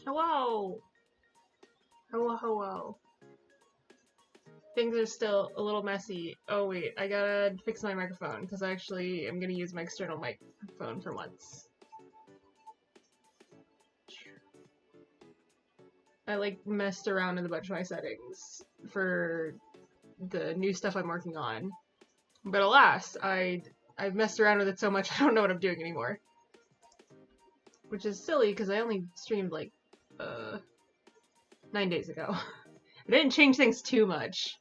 Hello! Hello, hello. Things are still a little messy. Oh wait, I gotta fix my microphone, because I actually am gonna use my external microphone for once. I like messed around in a bunch of my settings for the new stuff I'm working on. But alas, I've messed around with it so much I don't know what I'm doing anymore. Which is silly, because I only streamed like, 9 days ago. I didn't change things too much.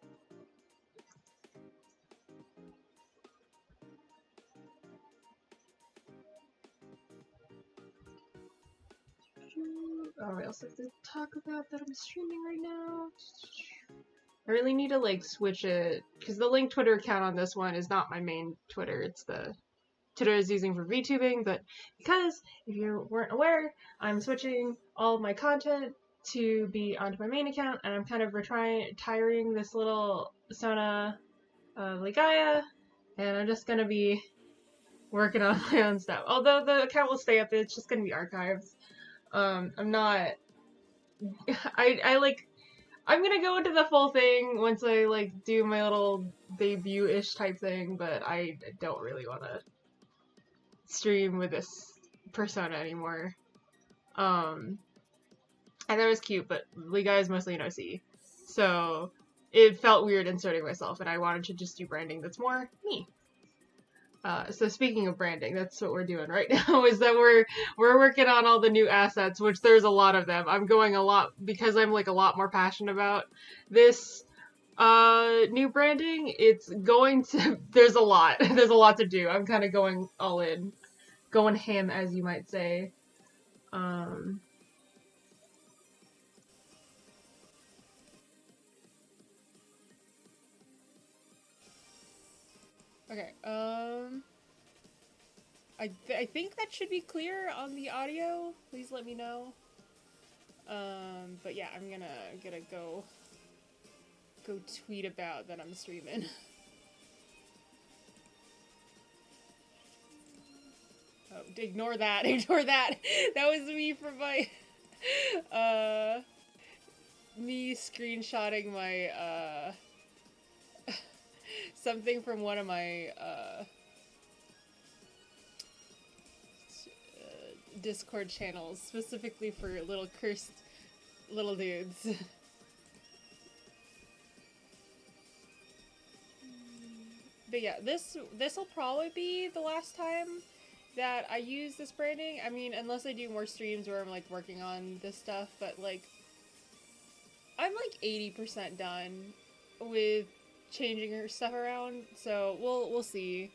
Oh, I also have to talk about that I'm streaming right now. I really need to like switch it, because the linked Twitter account on this one is not my main Twitter, it's the Twitter is using for VTubing, but because, if you weren't aware, I'm switching all of my content to be onto my main account, and I'm kind of retiring this little Sona Ligaya, and I'm just gonna be working on my own stuff. Although the account will stay up, it's just gonna be archives. I'm not. I like. I'm gonna go into the full thing once I like do my little debut-ish type thing, but I don't really want to stream with this persona anymore. I thought it was cute, but Liga is mostly an OC, so it felt weird inserting myself, and I wanted to just do branding that's more me. So speaking of branding, that's what we're doing right now, is that we're working on all the new assets, which there's a lot of them. I'm going a lot, because I'm like a lot more passionate about this new branding. It's going to, there's a lot. There's a lot to do. I'm kind of going all in. Going ham, as you might say. Okay, I think that should be clear on the audio. Please let me know. But yeah, I'm gonna go tweet about that I'm streaming. Oh, ignore that, ignore that. That was me for my, me screenshotting my, something from one of my, Discord channels, specifically for little cursed little dudes. But yeah, this'll probably be the last time that I use this branding. I mean, unless I do more streams where I'm like working on this stuff, but like I'm like 80% done with changing her stuff around, so we'll see.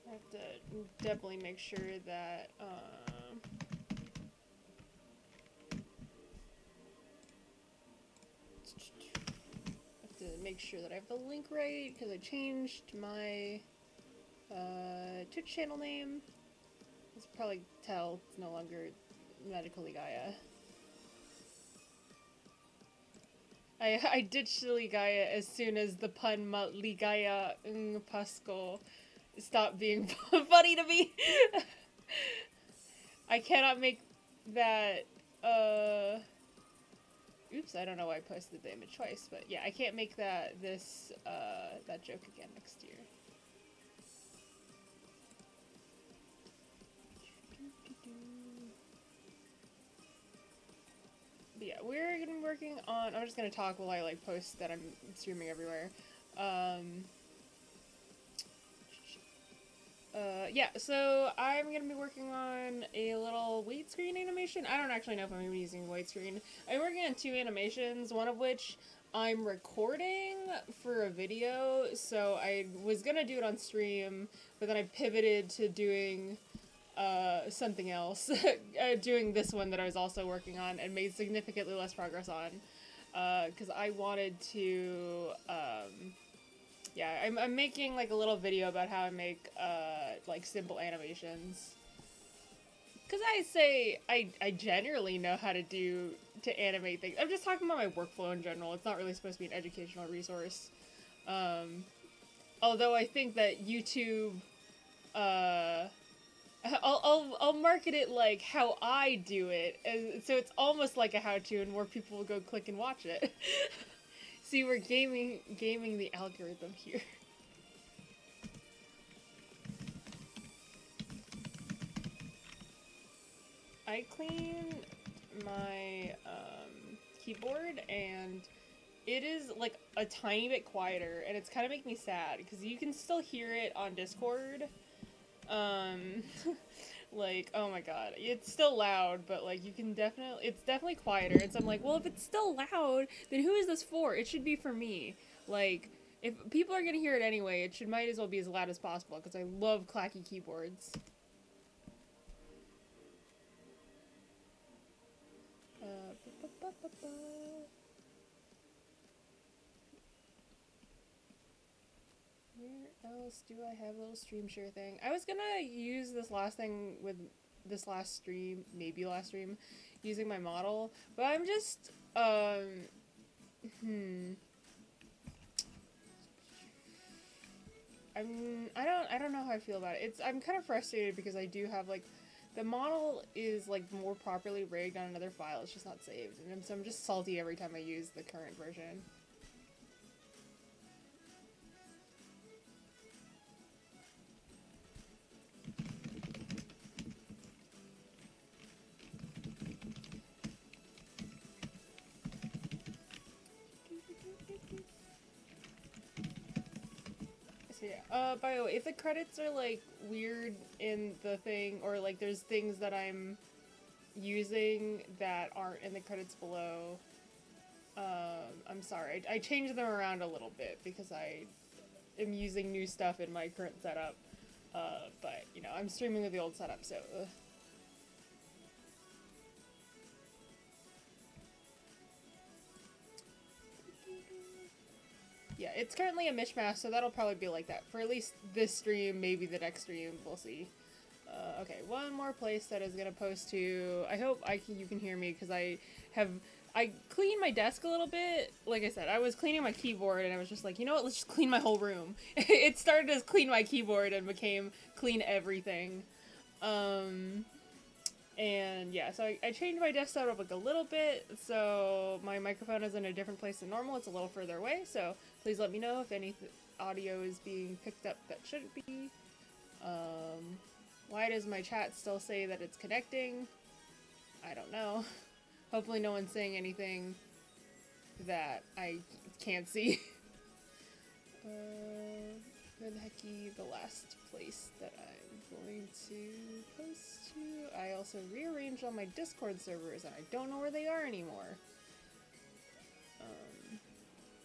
I have to definitely make sure that make sure that I have the link right, because I changed my Twitch channel name. As you can probably tell, it's no longer Magical Ligaya. I ditched Ligaya as soon as the pun Ligaya Pasco stopped being funny to me. I cannot make that, oops, I don't know why I posted the image twice, but yeah, I can't make that that joke again next year. But yeah, we're gonna be working on, I'm just gonna talk while I like post that I'm streaming everywhere. Yeah, so I'm gonna be working on a little widescreen animation. I don't actually know if I'm gonna be using widescreen. I'm working on 2 animations, one of which I'm recording for a video, so I was gonna do it on stream, but then I pivoted to doing something else, doing this one that I was also working on and made significantly less progress on, because I wanted to, yeah, I'm making like a little video about how I make like simple animations. Cause I say I generally know how to animate things. I'm just talking about my workflow in general. It's not really supposed to be an educational resource. Although I think that YouTube, I'll market it like how I do it, and so it's almost like a how-to, and more people will go click and watch it. See, we're gaming the algorithm here. I clean my keyboard, and it is like a tiny bit quieter, and it's kind of making me sad because you can still hear it on Discord. Like, oh my god, it's still loud, but like it's definitely quieter. And so I'm like, well, if it's still loud, then who is this for? It should be for me. Like, if people are gonna hear it anyway, it might as well be as loud as possible because I love clacky keyboards. Where else do I have a little stream share thing? I was gonna use this last thing with this last stream, maybe last stream, using my model, but I'm just, I don't know how I feel about it. I'm kind of frustrated because I do have, like, the model is, like, more properly rigged on another file, it's just not saved, and so I'm just salty every time I use the current version. Yeah. By the way, if the credits are, like, weird in the thing, or, like, there's things that I'm using that aren't in the credits below, I'm sorry. I changed them around a little bit because I am using new stuff in my current setup. But, you know, I'm streaming with the old setup, so... Yeah, it's currently a mishmash, so that'll probably be like that for at least this stream, maybe the next stream, we'll see. Okay, one more place that is gonna post to. I hope you can hear me, because I cleaned my desk a little bit. Like I said, I was cleaning my keyboard, and I was just like, you know what, let's just clean my whole room. It started as clean my keyboard and became clean everything. And yeah, so I changed my desk setup like a little bit, so my microphone is in a different place than normal. It's a little further away, so please let me know if any audio is being picked up that shouldn't be. Why does my chat still say that it's connecting? I don't know. Hopefully no one's saying anything that I can't see. Hecky, the last place that I'm going to post to. I also rearranged all my Discord servers, and I don't know where they are anymore.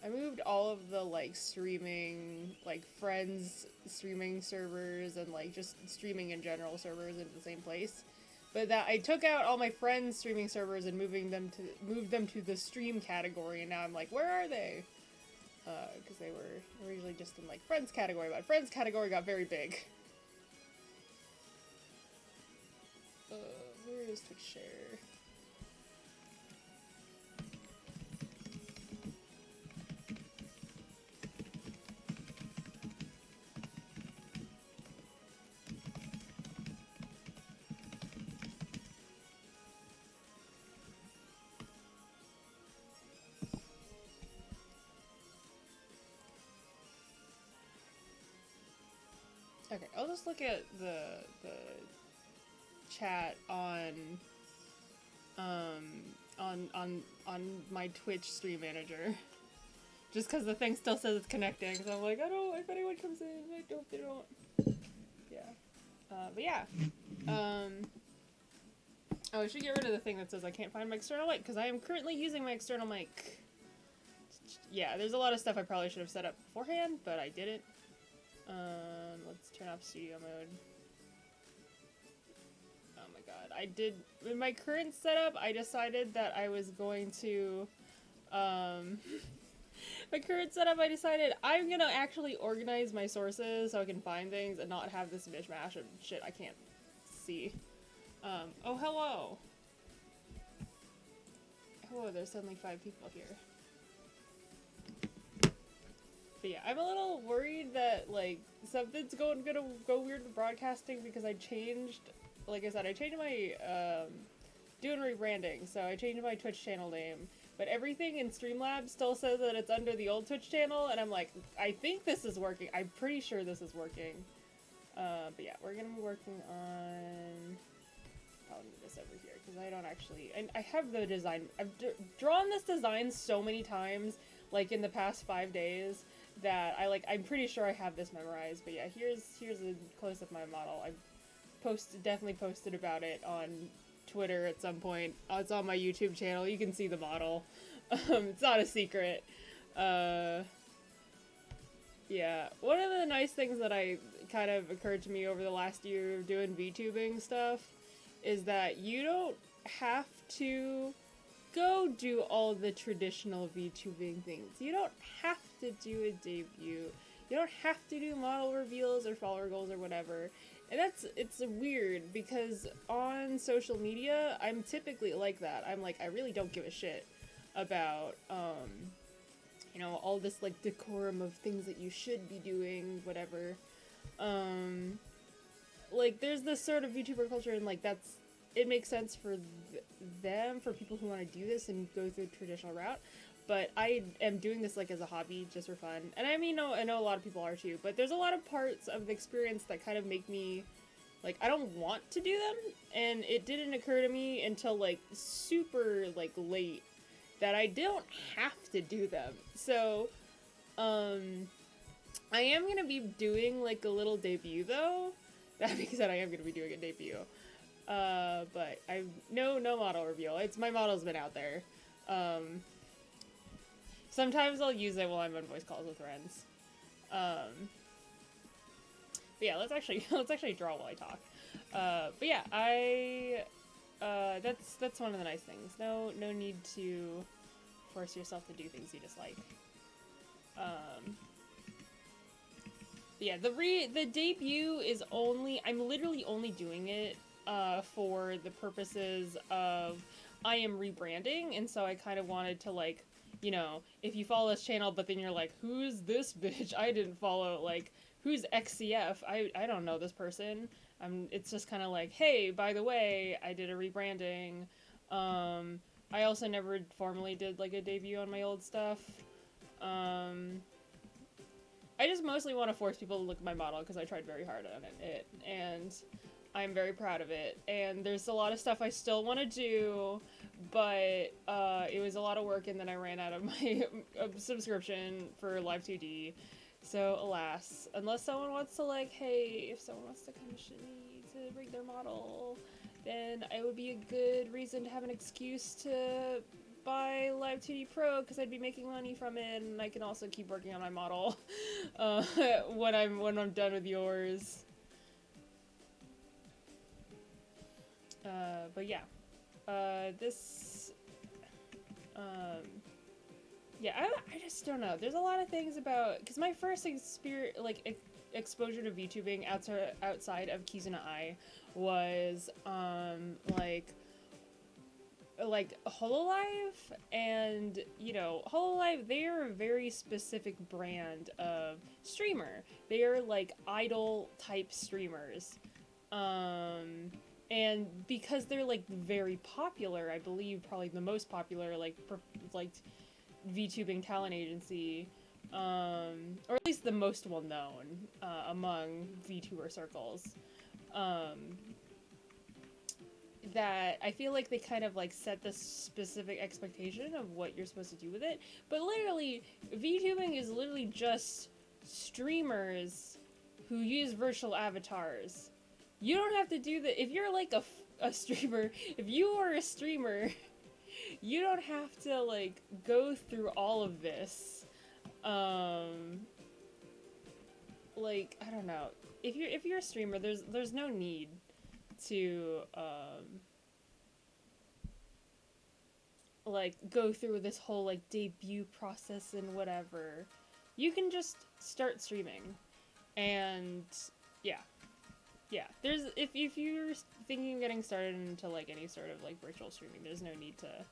I moved all of the, like, streaming, like, friends streaming servers and, like, just streaming in general servers into the same place. But that I took out all my friends streaming servers and moved them to the stream category, and now I'm like, where are they? Because they were originally just in, like, friends category, but friends category got very big. Where is Twitch share? Okay, I'll just look at the chat on my Twitch stream manager. Just because the thing still says it's connecting, so I'm like, I don't, if anyone comes in, I hope they don't. Yeah. But yeah. Oh, I should get rid of the thing that says I can't find my external mic, because I am currently using my external mic. Yeah, there's a lot of stuff I probably should have set up beforehand, but I didn't. Let's turn off studio mode. Oh my god. I did, in my current setup, I decided that I was going to, my current setup, I decided I'm gonna actually organize my sources so I can find things and not have this mishmash of shit I can't see. Oh, hello! Oh, there's suddenly 5 people here. But yeah, I'm a little worried that, like, something's gonna go weird with broadcasting because I changed, like I said, I changed my, doing rebranding, so I changed my Twitch channel name, but everything in Streamlabs still says that it's under the old Twitch channel, and I'm like, I think this is working. I'm pretty sure this is working. But yeah, we're gonna be working on... I'll move this over here, because I don't actually... And I have the design... I've drawn this design so many times, like, in the past 5 days, that I'm pretty sure I have this memorized. But yeah, here's a close of my model. I definitely posted about it on Twitter at some point. It's on my YouTube channel. You can see the model. It's not a secret. Yeah, one of the nice things that kind of occurred to me over the last year of doing VTubing stuff is that you don't have to go do all the traditional VTubing things. You don't have to do a debut. You don't have to do model reveals or follower goals or whatever. And it's weird because on social media, I'm typically like that. I'm like, I really don't give a shit about, you know, all this like decorum of things that you should be doing, whatever. Like there's this sort of YouTuber culture, and like it makes sense for them, for people who want to do this and go through the traditional route. But I am doing this like as a hobby, just for fun. And I mean, I know a lot of people are too, but there's a lot of parts of the experience that kind of make me like, I don't want to do them. And it didn't occur to me until like super like late that I don't have to do them. So, I am gonna be doing like a little debut though. That being said, I am gonna be doing a debut. But no model reveal. My model's been out there. Sometimes I'll use it while I'm on voice calls with friends. But yeah, let's actually draw while I talk. But yeah, that's one of the nice things. No need to force yourself to do things you dislike. Yeah, the debut is I'm literally only doing it for the purposes of I am rebranding, and so I kind of wanted to like, you know, if you follow this channel but then you're like, who's this bitch I didn't follow, like, who's XCF? I don't know this person. It's just kind of like, hey, by the way, I did a rebranding. I also never formally did like a debut on my old stuff. I just mostly want to force people to look at my model because I tried very hard on it, and I'm very proud of it. And there's a lot of stuff I still want to do, but it was a lot of work, and then I ran out of my subscription for Live 2D. So alas, unless someone wants to like, hey, if someone wants to commission me to bring their model, then it would be a good reason to have an excuse to buy Live 2D Pro, because I'd be making money from it, and I can also keep working on my model when I'm done with yours. But yeah, yeah, I just don't know. There's a lot of things about, because my first exposure to VTubing outside of Kizuna Ai was like Hololive, and you know, Hololive, they are a very specific brand of streamer. They are like idol type streamers. And because they're like very popular, I believe probably the most popular like VTubing talent agency, or at least the most well known among VTuber circles. That I feel like they kind of like set the specific expectation of what you're supposed to do with it. But literally, VTubing is literally just streamers who use virtual avatars. You don't have to do that. If you're like a streamer, if you are a streamer, you don't have to like go through all of this. Like, I don't know. If you're a streamer, there's no need to like go through this whole like debut process and whatever. You can just start streaming, and yeah, there's if you're thinking of getting started into like any sort of like virtual streaming, there's no need to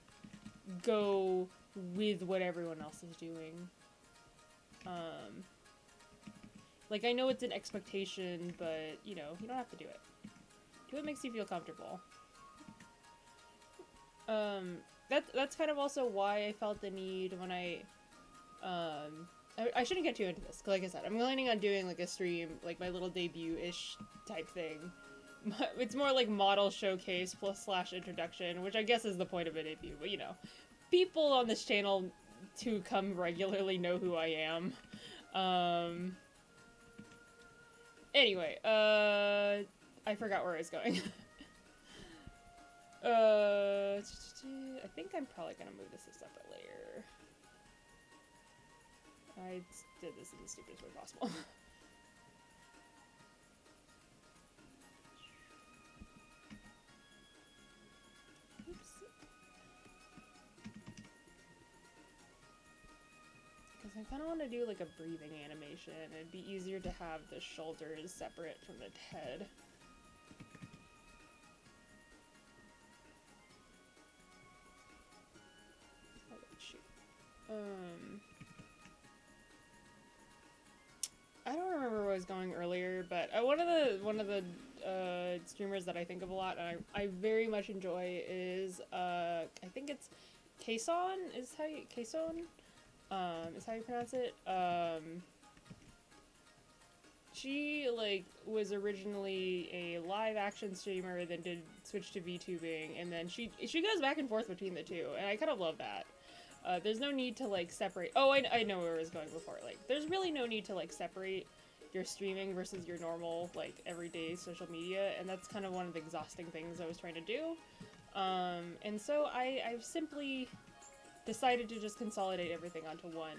go with what everyone else is doing. Like, I know it's an expectation, but you know, you don't have to do it. Do what makes you feel comfortable. That's kind of also why I felt the need when I shouldn't get too into this, because like I said, I'm planning on doing like a stream, like my little debut-ish type thing. It's more like model showcase / introduction, which I guess is the point of a debut, but you know, people on this channel to come regularly know who I am. Anyway, I forgot where I was going. I think I'm probably gonna move this a separate layer. I did this in the stupidest way possible. Oops. kind of want to do like a breathing animation. It'd be easier to have the shoulders separate from the head. Oh, shoot. I don't remember where I was going earlier, but one of the streamers that I think of a lot and I very much enjoy is I think it's Kason is how you pronounce it. She like was originally a live action streamer, then did switch to VTubing, and then she goes back and forth between the two, and I kind of love that. There's no need to like separate. Oh, I know where I was going before. Like, there's really no need to like separate your streaming versus your normal like everyday social media, and that's kind of one of the exhausting things I was trying to do. And so I've simply decided to just consolidate everything onto one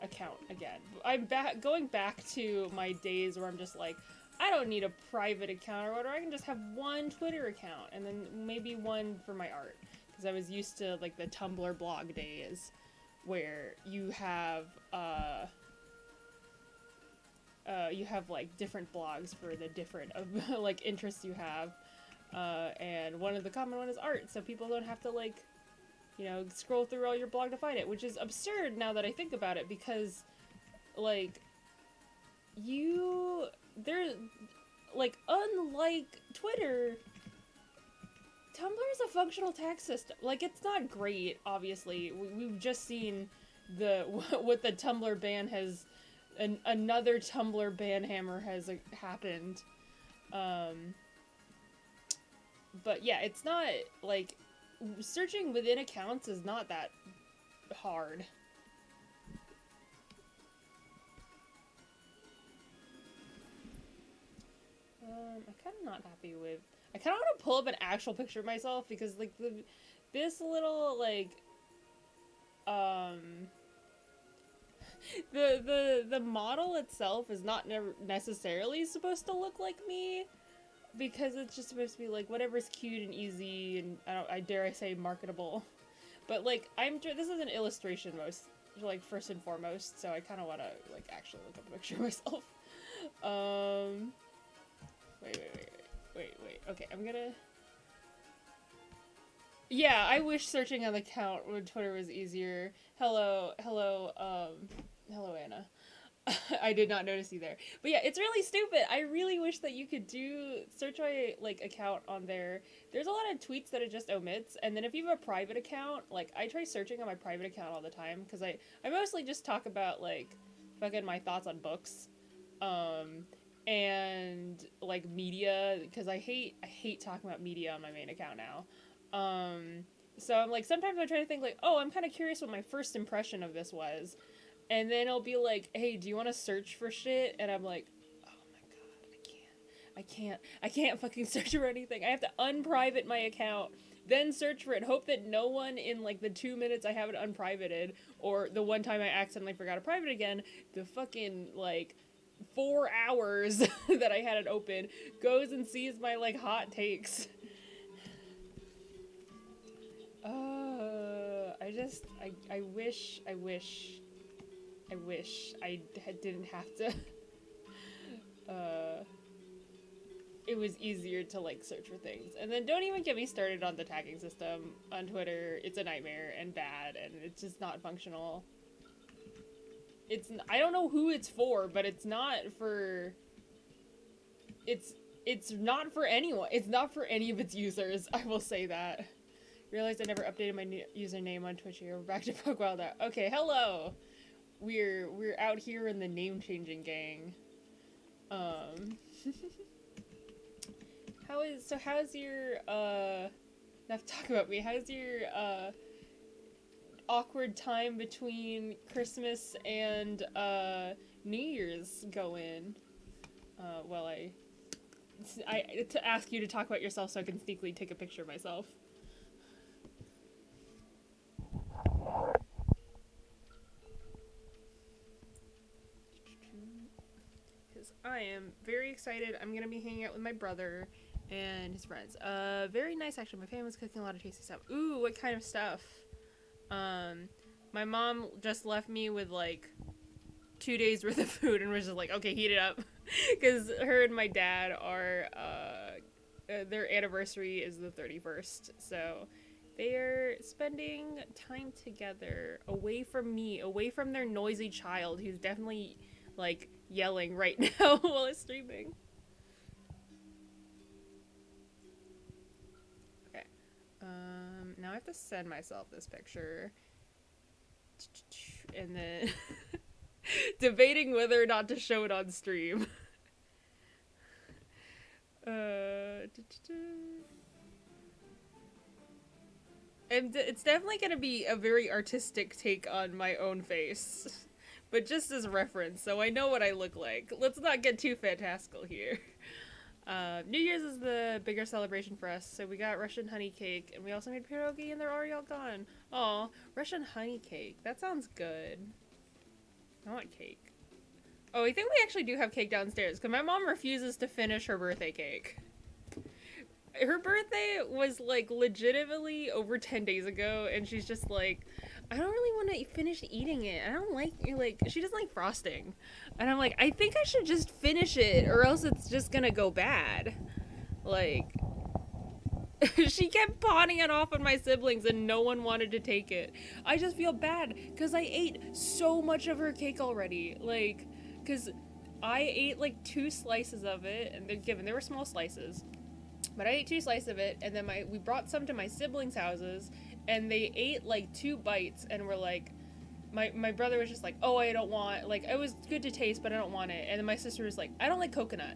account again. I'm going back to my days where I'm just like, I don't need a private account or whatever. I can just have one Twitter account and then maybe one for my art. Because I was used to like the Tumblr blog days where you have like different blogs for the different like interests you have. And one of the common one is art, so people don't have to like, you know, scroll through all your blog to find it, which is absurd now that I think about it, because like unlike Twitter, Tumblr is a functional text system. Like, it's not great, obviously. We've just seen what the Tumblr ban has, another Tumblr ban hammer has happened. But yeah, it's not, like, searching within accounts is not that hard. I'm kind of not happy with... I kind of want to pull up an actual picture of myself, because, like, this little, like, the model itself is not necessarily supposed to look like me, because it's just supposed to be, like, whatever's cute and easy, and, I dare I say, marketable. But, like, this is an illustration first and foremost, so I kind of want to, like, actually look up a picture of myself. Wait. Okay, I'm gonna... Yeah, I wish searching on the account when Twitter was easier. Hello, Anna. I did not notice you there. But yeah, it's really stupid. I really wish that you could search my, like, account on there. There's a lot of tweets that it just omits, and then if you have a private account, like, I try searching on my private account all the time, because I mostly just talk about, like, fucking my thoughts on books. And like media, because I hate talking about media on my main account now. So I'm like, sometimes I try to think like, oh, I'm kind of curious what my first impression of this was, and then it'll be like, hey, do you want to search for shit? And I'm like, oh my god, I can't fucking search for anything. I have to unprivate my account, then search for it, hope that no one in like the 2 minutes I have it unprivated, or the one time I accidentally forgot to private again, the fucking like 4 hours that I had it open goes and sees my like hot takes. I wish I didn't have to. It was easier to like search for things. And then don't even get me started on the tagging system on Twitter. It's a nightmare and bad, and it's just not functional. I don't know who it's for, but it's not for... It's not for anyone. It's not for any of its users, I will say that. Realized I never updated my username on Twitch here. We're back to Buckwild out. Okay, hello! We're out here in the name-changing gang. How's your, enough talk about me, how's your, awkward time between Christmas and New Year's going? Well, to ask you to talk about yourself so I can sneakily take a picture of myself. Because I am very excited. I'm gonna be hanging out with my brother and his friends. Very nice actually. My family's cooking a lot of tasty stuff. Ooh, what kind of stuff? My mom just left me with like 2 days worth of food and was just like, okay, heat it up. Because her and my dad are, their anniversary is the 31st. So they're spending time together away from me, away from their noisy child who's definitely like yelling right now while it's streaming. Okay. Now I have to send myself this picture. And then debating whether or not to show it on stream. And it's definitely gonna be a very artistic take on my own face, but just as reference, so I know what I look like. Let's not get too fantastical here. New Year's is the bigger celebration for us, so we got Russian honey cake, and we also made pierogi, and they're already all gone. Aw, Russian honey cake. That sounds good. I want cake. Oh, I think we actually do have cake downstairs, because my mom refuses to finish her birthday cake. Her birthday was, like, legitimately over 10 days ago, and she's just like, I don't really want to finish eating it. I don't like, she doesn't like frosting. And I'm like, I think I should just finish it, or else it's just gonna go bad. Like, she kept pawning it off on my siblings, and no one wanted to take it. I just feel bad, because I ate so much of her cake already. Like, because I ate, like, 2 slices of it, and they were small slices. But I ate 2 slices of it, and then we brought some to my siblings' houses, and they ate like 2 bites and were like, my brother was just like, oh, I don't want, like, it was good to taste, but I don't want it. And then my sister was like, I don't like coconut,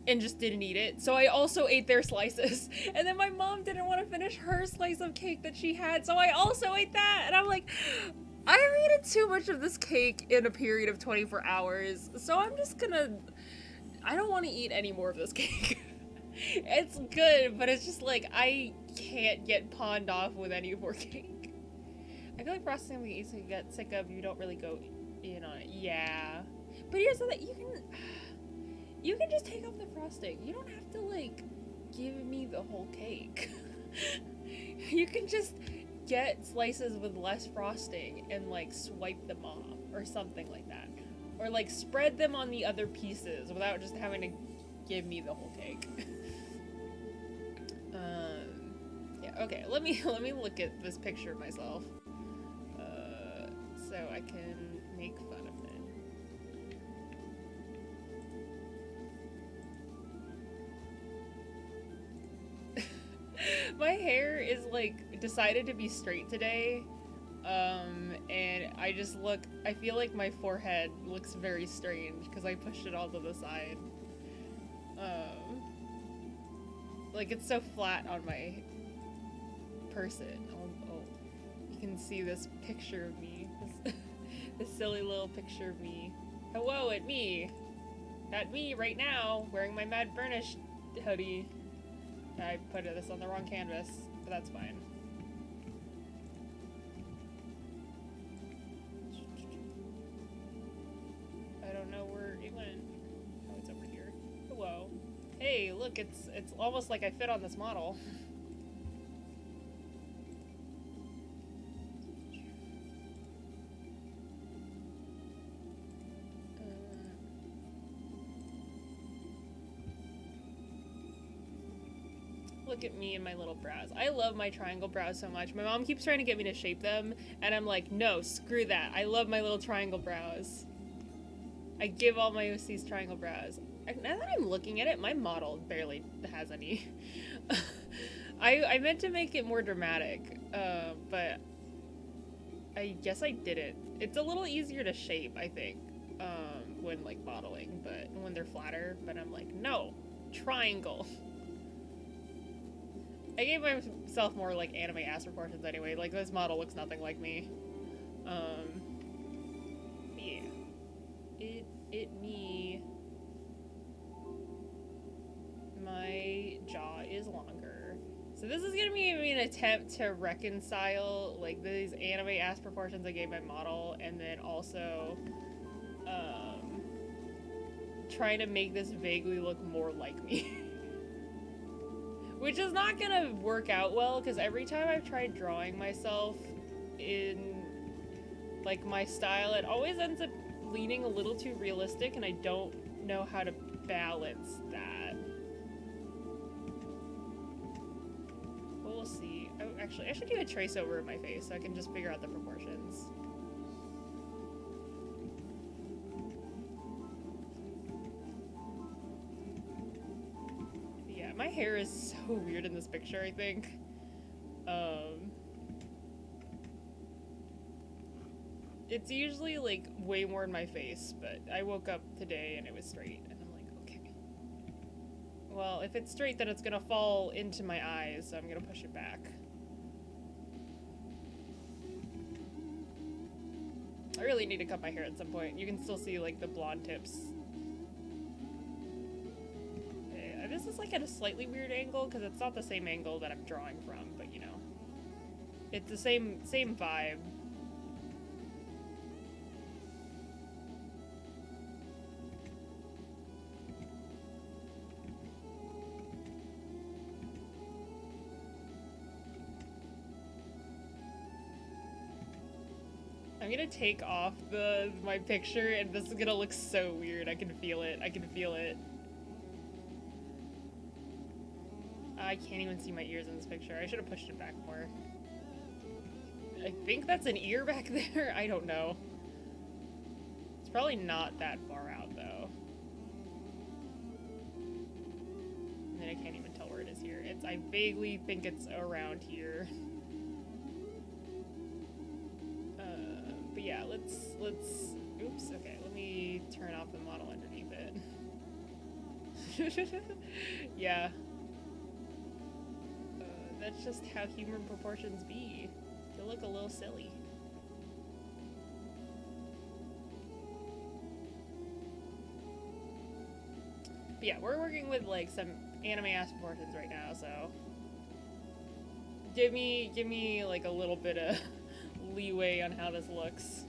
and just didn't eat it. So I also ate their slices. And then my mom didn't want to finish her slice of cake that she had, so I also ate that. And I'm like, I ate too much of this cake in a period of 24 hours, so I'm just gonna, I don't want to eat any more of this cake. It's good, but it's just like, I can't get pawned off with any more cake. I feel like frosting we easily get sick of, you don't really go in on it. Yeah. But here's the thing, you can just take off the frosting. You don't have to, like, give me the whole cake. You can just get slices with less frosting and, like, swipe them off, or something like that. Or, like, spread them on the other pieces without just having to give me the whole cake. Yeah, okay, let me look at this picture of myself, so I can make fun of it. My hair is, like, decided to be straight today, and I feel like my forehead looks very strange, because I pushed it all to the side. Like, it's so flat on my person. Oh, you can see this picture of me. This silly little picture of me. Hello, at me right now, wearing my Mad Burnish hoodie. I put this on the wrong canvas, but that's fine. I don't know where it went. Oh, it's over here. Hello. Hey, look, it's almost like I fit on this model. Look at me and my little brows. I love my triangle brows so much. My mom keeps trying to get me to shape them, and I'm like, no, screw that. I love my little triangle brows. I give all my OCs triangle brows. Now that I'm looking at it, my model barely has any. I meant to make it more dramatic, but I guess I didn't. It's a little easier to shape, I think, when, like, modeling, but when they're flatter, but I'm like, no, triangle. I gave myself more, like, anime ass proportions anyway. Like, this model looks nothing like me. Yeah. Me. My jaw is longer. So this is gonna be an attempt to reconcile, like, these anime ass proportions I gave my model, and then also, trying to make this vaguely look more like me. Which is not gonna work out well, because every time I've tried drawing myself in like my style, it always ends up leaning a little too realistic, and I don't know how to balance that. Well, we'll see. Oh, actually, I should do a trace over of my face so I can just figure out the proportions. Yeah, my hair is so weird in this picture, I think. It's usually like way more in my face, but I woke up today and it was straight, and I'm like, okay. Well, if it's straight, then it's gonna fall into my eyes, so I'm gonna push it back. I really need to cut my hair at some point. You can still see like the blonde tips. Okay, this is like at a slightly weird angle because it's not the same angle that I'm drawing from, but you know, it's the same vibe. I'm gonna take off my picture, and this is gonna look so weird. I can feel it. I can feel it. I can't even see my ears in this picture. I should have pushed it back more. I think that's an ear back there. I don't know. It's probably not that far out, though. And then I can't even tell where it is here. I vaguely think it's around here. But yeah, let's, oops, okay, let me turn off the model underneath it. Yeah. That's just how human proportions be. They look a little silly. But yeah, we're working with like some anime-ass proportions right now, so give me like a little bit of leeway on how this looks.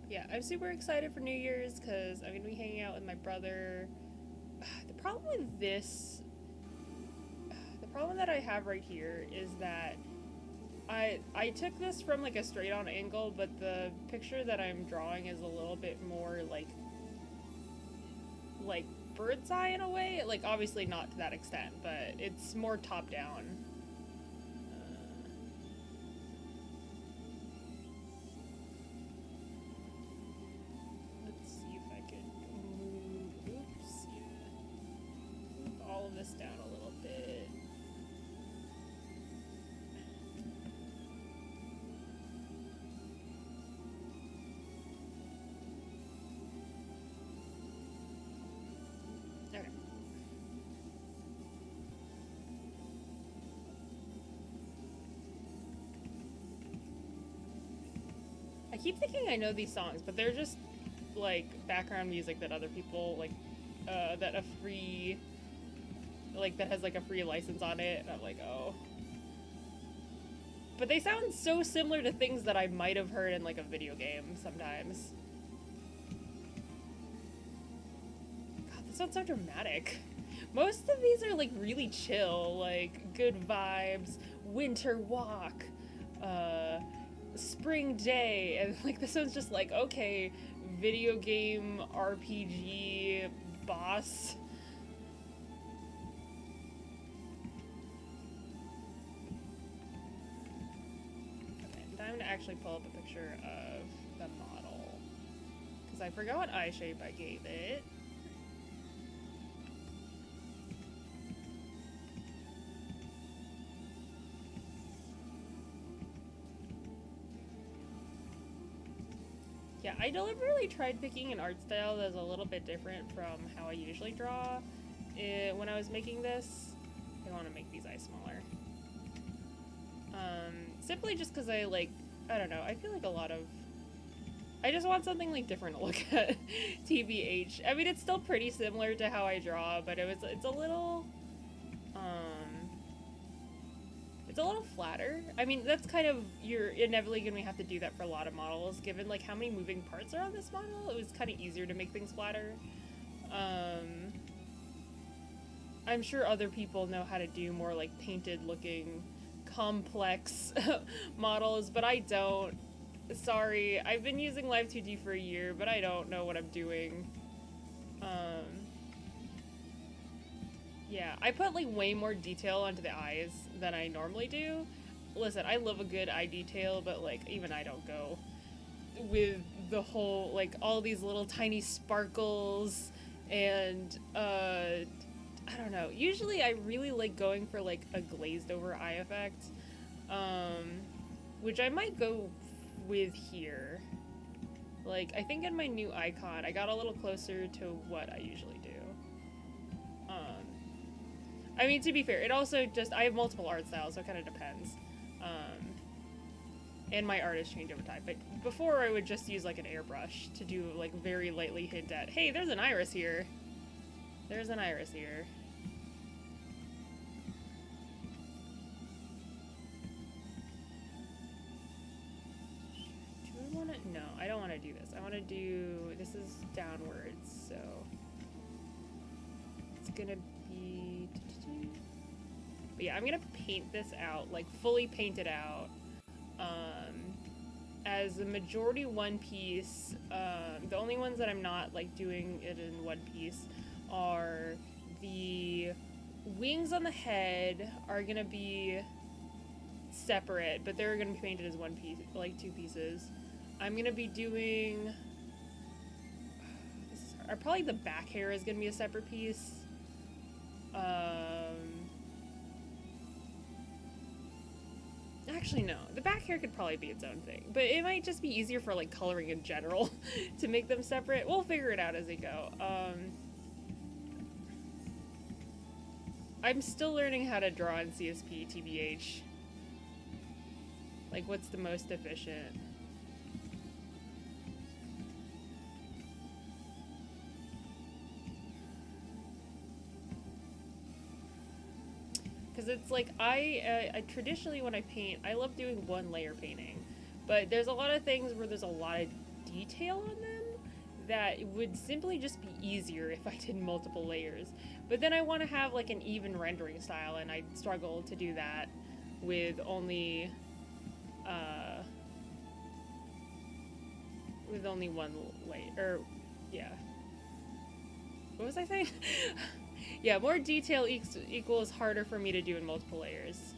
Yeah, I'm super excited for New Year's because I'm gonna be hanging out with my brother. The problem that I have right here is that I took this from like a straight on angle, but the picture that I'm drawing is a little bit more like bird's eye in a way. Like obviously not to that extent, but it's more top down. Let's see if I can move. Oops, yeah. Move all of this down a little bit. Okay. I keep thinking I know these songs, but they're just like background music that other people like that has like a free license on it, and I'm like, oh. But they sound so similar to things that I might have heard in like a video game sometimes. God, this sounds so dramatic. Most of these are like really chill, like good vibes, winter walk, spring day, and like this one's just like, okay, video game RPG boss. Okay, time to actually pull up a picture of the model, because I forgot what eye shape I gave it. Yeah, I deliberately tried picking an art style that's a little bit different from how I usually draw when I was making this. I want to make these eyes smaller. Simply just because I don't know, I feel like I just want something like different to look at. TBH. I mean, it's still pretty similar to how I draw, but it's a little it's a little flatter. I mean, that's kind of, you're inevitably going to have to do that for a lot of models, given like how many moving parts are on this model. It was kind of easier to make things flatter. I'm sure other people know how to do more like painted looking complex models, but I don't. Sorry, I've been using Live 2D for a year, but I don't know what I'm doing. Yeah, I put like way more detail onto the eyes than I normally do. Listen, I love a good eye detail, but like even I don't go with the whole like all these little tiny sparkles and I don't know. Usually I really like going for like a glazed over eye effect. Which I might go with here. Like I think in my new icon I got a little closer to what I usually do. I mean, to be fair, it also just, I have multiple art styles, so it kind of depends. And my artists change over time. But before, I would just use, like, an airbrush to do, like, very lightly hint at, hey, there's an iris here. There's an iris here. Do I want to? No, I don't want to do this. I want to do, this is downwards, so it's gonna be, but yeah, I'm gonna paint this out, like fully paint it out, as a majority one piece. The only ones that I'm not like doing it in one piece are the wings on the head are gonna be separate, but they're gonna be painted as one piece, like two pieces. I'm gonna be doing, probably the back hair is gonna be a separate piece. Actually, no. The back hair could probably be its own thing. But it might just be easier for, like, coloring in general to make them separate. We'll figure it out as we go. I'm still learning how to draw in CSP, TBH. Like, what's the most efficient? Because it's like, I traditionally when I paint, I love doing one layer painting, but there's a lot of things where there's a lot of detail on them that would simply just be easier if I did multiple layers. But then I want to have like an even rendering style, and I struggle to do that with only one layer, or yeah. What was I saying? Yeah, more detail equals harder for me to do in multiple layers.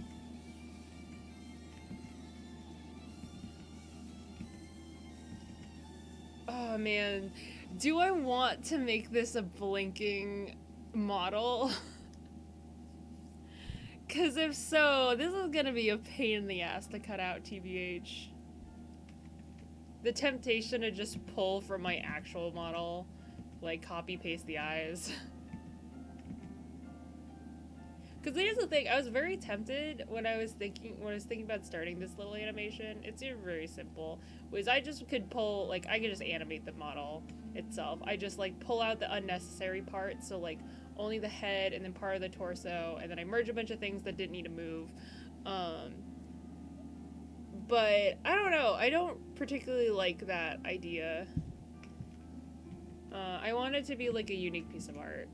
Oh man, do I want to make this a blinking model? Because if so, this is gonna be a pain in the ass to cut out, TBH. The temptation to just pull from my actual model, like copy paste the eyes. Because here's the thing, I was very tempted when I was thinking about starting this little animation. It's very simple. Was I just could pull, like, I could just animate the model itself. I just, like, pull out the unnecessary parts, so, like, only the head and then part of the torso, and then I merge a bunch of things that didn't need to move. But, I don't know, I don't particularly like that idea. I want it to be, like, a unique piece of art.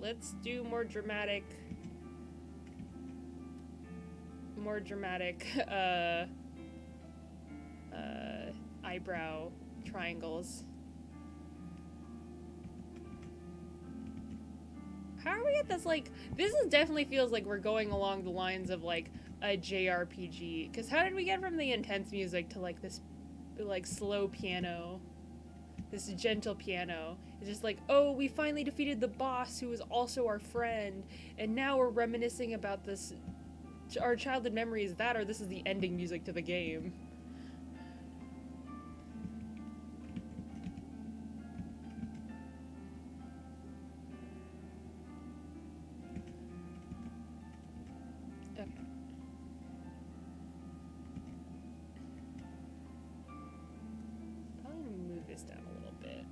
Let's do more dramatic eyebrow triangles. How are we at this, like, this is definitely feels like we're going along the lines of, like, a JRPG. Because how did we get from the intense music to, like, this, like, slow piano? This gentle piano. It's just like, oh, we finally defeated the boss who was also our friend, and now we're reminiscing about this, our childhood memories, that, or this is the ending music to the game. Okay. Probably move this down a little bit.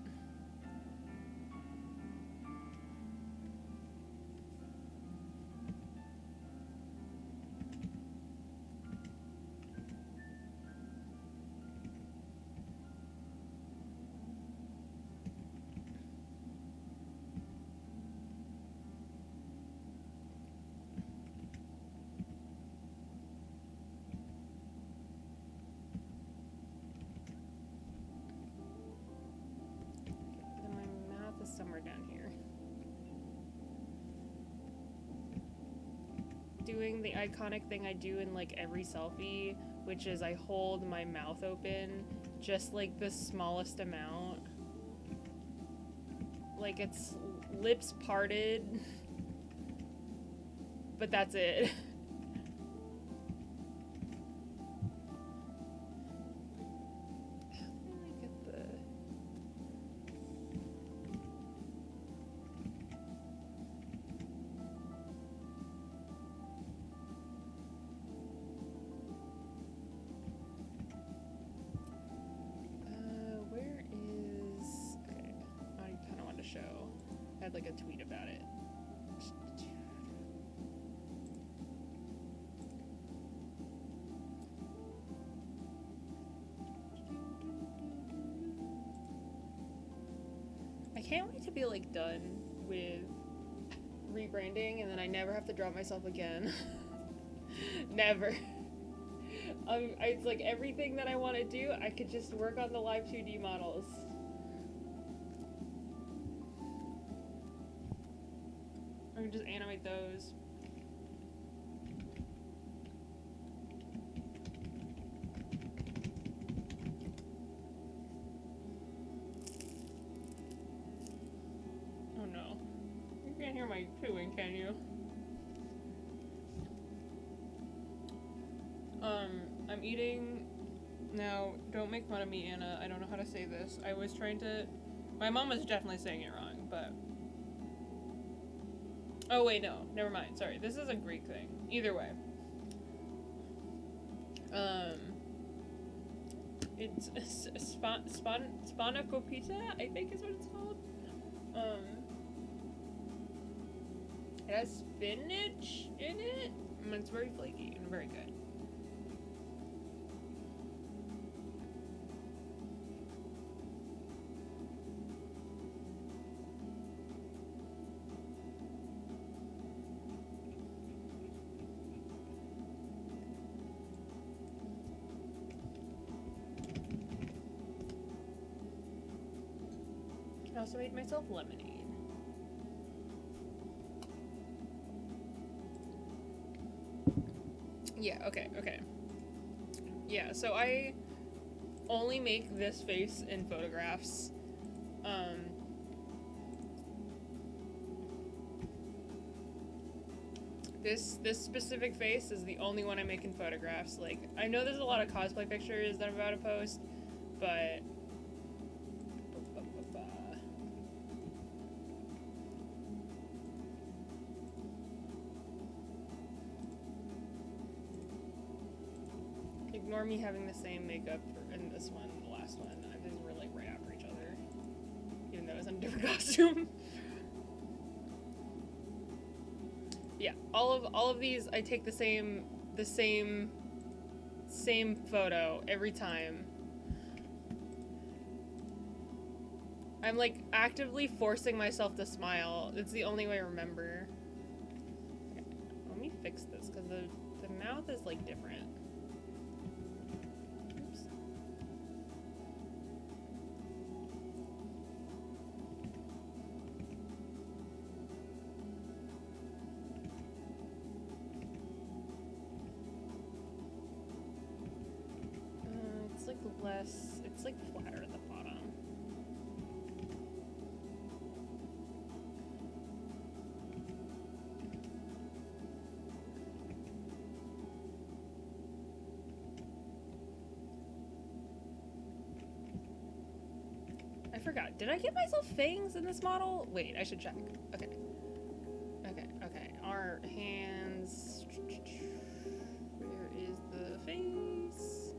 doing the iconic thing I do in like every selfie, which is I hold my mouth open just like the smallest amount. Like it's lips parted, but that's it. I had like a tweet about it. I can't wait to be like done with rebranding and then I never have to draw myself again. Never. It's like everything that I want to do, I could just work on the live 2D models. I can just animate those. Oh no. You can't hear my chewing, can you? I'm eating... Now, don't make fun of me, Anna. I don't know how to say this. I was trying to... My mom was definitely saying it wrong, but... Oh wait, no. Never mind. Sorry. This is a Greek thing. Either way. It's spanakopita, I think is what it's called. It has spinach in it. And it's very flaky and very good. I also made myself lemonade. Yeah, okay. Yeah, so I only make this face in photographs. This specific face is the only one I make in photographs. Like, I know there's a lot of cosplay pictures that I'm about to post, but... Ignore me having the same makeup in this one and the last one. These were like right after each other, even though it was in a different costume. Yeah, all of these I take the same photo every time. I'm like actively forcing myself to smile. It's the only way I remember. Okay, let me fix this because the mouth is like different. It's like flatter at the bottom. I forgot. Did I get myself fangs in this model? Wait, I should check. Okay. Our hands. Where is the face?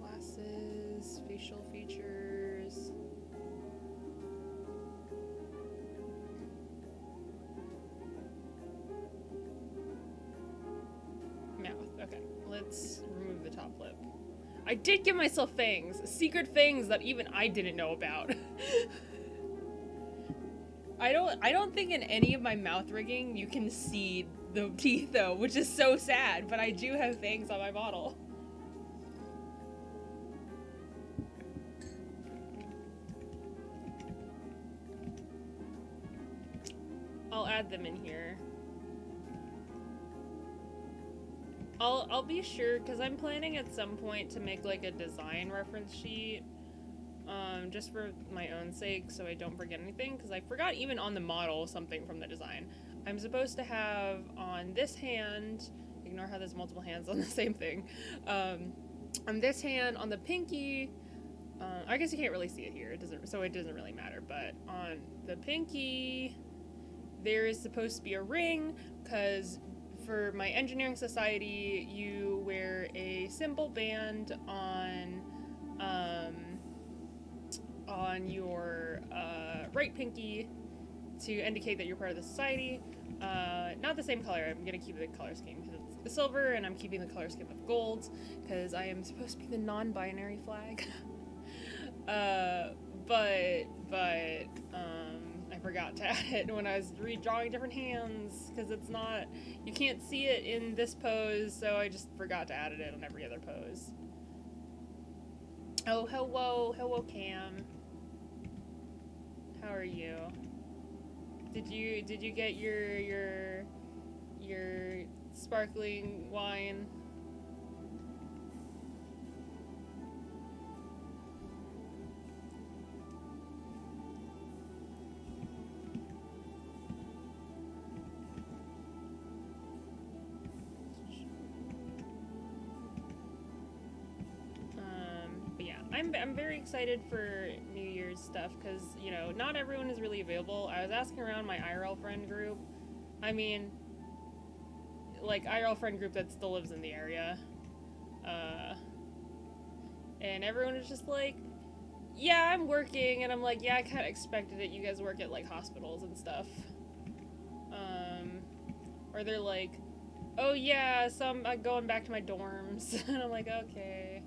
Glasses, facial features. Mouth. Okay, let's remove the top lip. I did give myself fangs. Secret fangs that even I didn't know about. I don't think in any of my mouth rigging you can see the teeth though, which is so sad, but I do have fangs on my model. I'll add them in here. I'll be sure, because I'm planning at some point to make like a design reference sheet, just for my own sake, so I don't forget anything, because I forgot even on the model something from the design. I'm supposed to have on this hand, ignore how there's multiple hands on the same thing, on this hand, on the pinky, I guess you can't really see it here, it doesn't really matter, but on the pinky, there is supposed to be a ring, because for my engineering society, you wear a symbol band on your right pinky to indicate that you're part of the society. Not the same color. I'm gonna keep the color scheme because it's silver, and I'm keeping the color scheme of gold because I am supposed to be the non-binary flag. But I forgot to add it when I was redrawing different hands because it's not, you can't see it in this pose, so I just forgot to add it on every other pose. Oh, hello Cam. How are you? Did you get your sparkling wine? But yeah, I'm very excited for New Year's stuff because, you know, not everyone is really available. I was asking around my IRL friend group. I mean, like, IRL friend group that still lives in the area. And everyone is just like, yeah, I'm working. And I'm like, yeah, I kind of expected it. You guys work at, like, hospitals and stuff. Or they're like, oh, yeah, so I'm going back to my dorms. And I'm like, okay.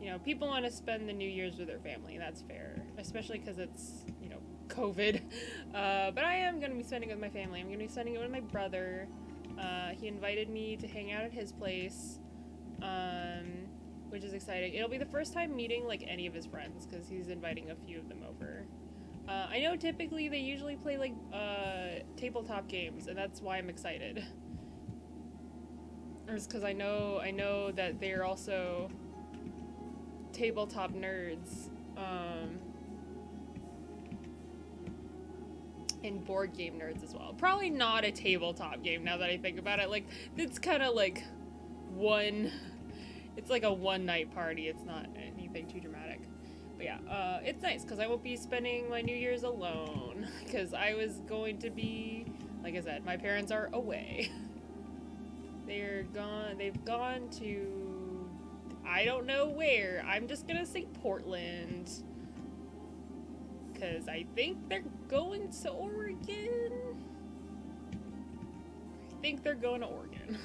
You know, people want to spend the New Year's with their family. That's fair. Especially because it's, you know, COVID. But I am going to be spending it with my family. I'm going to be spending it with my brother. He invited me to hang out at his place, which is exciting. It'll be the first time meeting, like, any of his friends, because he's inviting a few of them over. I know typically they usually play, like, tabletop games, and that's why I'm excited. Or it's because I know that they're also tabletop nerds, and board game nerds as well. Probably not a tabletop game now that I think about it. Like, it's kind of like it's like a one-night party. It's not anything too dramatic. But yeah, it's nice because I won't be spending my New Year's alone because I was going to be, like I said, my parents are away. They've gone to, I don't know where. I'm just gonna say Portland. Because I think they're going to Oregon. I think they're going to Oregon.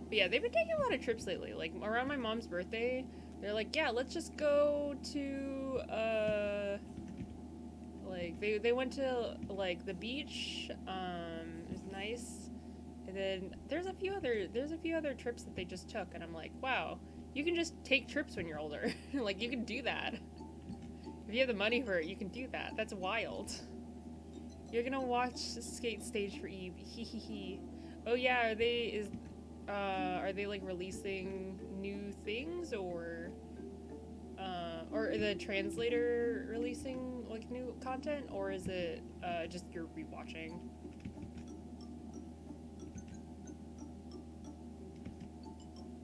But yeah, they've been taking a lot of trips lately. Like, around my mom's birthday, they're like, yeah, let's just go to, like, they went to, like, the beach. It was nice. And then there's a few other trips that they just took, and I'm like, wow, you can just take trips when you're older. Like, you can do that. If you have the money for it, you can do that. That's wild. You're gonna watch Skate Stage for Eve. Hee hee hee. Oh yeah, are they like releasing new things, or the translator releasing like new content, or is it just you're rewatching?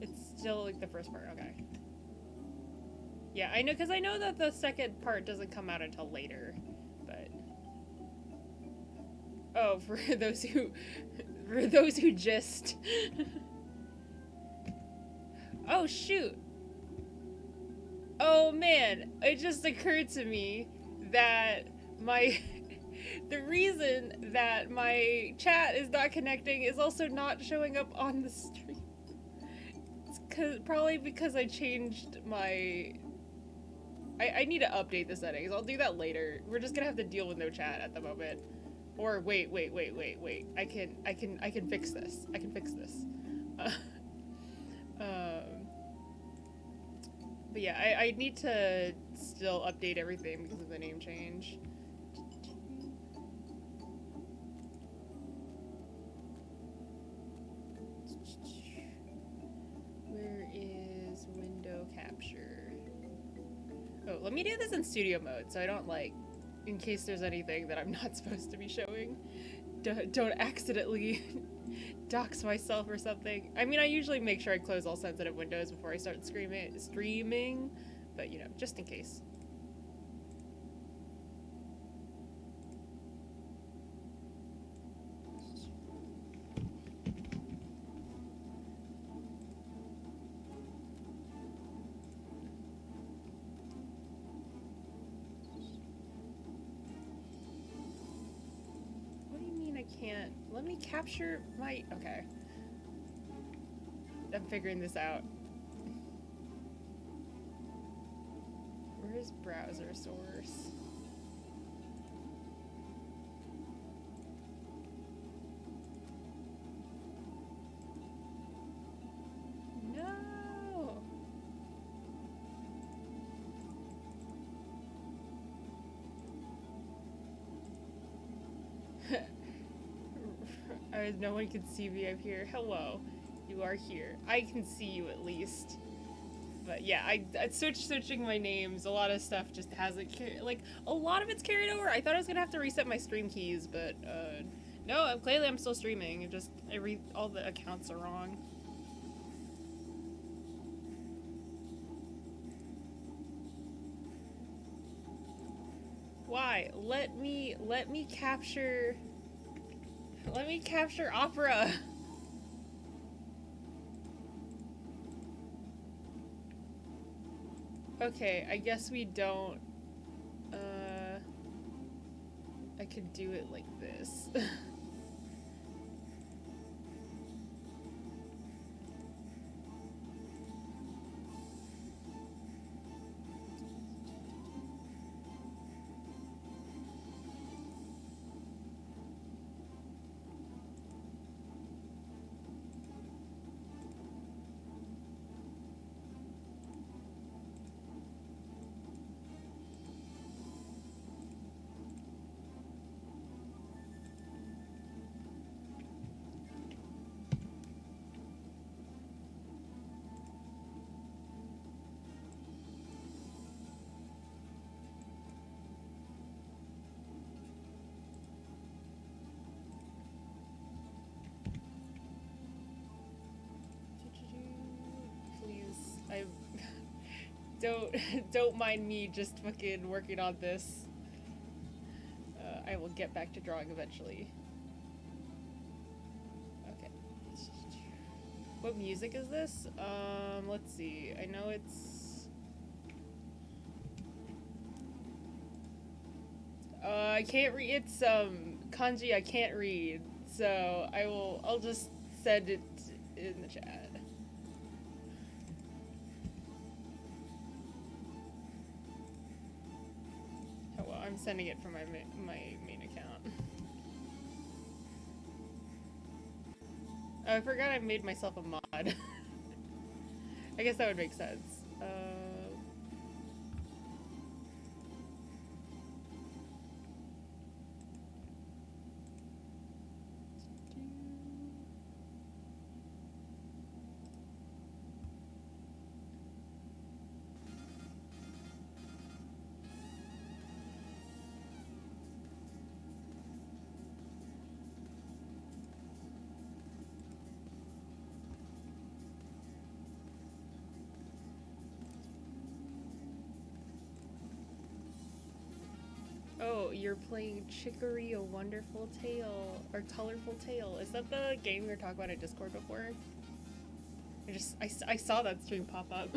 It's still like the first part, okay. Yeah, I know, because I know that the second part doesn't come out until later, but... Oh, for those who just... Oh, shoot! Oh, man, it just occurred to me that the reason that my chat is not connecting is also not showing up on the stream. Probably because I changed my... I need to update the settings. I'll do that later. We're just gonna have to deal with no chat at the moment. Or wait. I can fix this. But yeah, I need to still update everything because of the name change. Where is window capture? Oh, let me do this in studio mode so I don't like, in case there's anything that I'm not supposed to be showing. Don't accidentally dox myself or something. I mean, I usually make sure I close all sensitive windows before I start streaming, but you know, just in case. What do you mean I can't? Let me capture my... Okay. I'm figuring this out. Where is browser source? No! No one can see me. I'm here. Hello. You are here. I can see you at least. But yeah, I switching my names. A lot of stuff just hasn't like a lot of it's carried over. I thought I was gonna have to reset my stream keys, but no. Clearly, I'm still streaming. It just all the accounts are wrong. Why? Let me capture. Let me capture Opera. Okay, I guess we don't. I could do it like this. Please, I don't mind me just fucking working on this. I will get back to drawing eventually. Okay. What music is this? Let's see. I know it's... I can't read. It's, kanji I can't read. So I'll just send it in the chat. Oh well, I'm sending it from my main account. Oh, I forgot I made myself a mod. I guess that would make sense. Oh, you're playing Chicory, A Wonderful Tale, or Colorful Tale. Is that the game we were talking about at Discord before? I saw that stream pop up.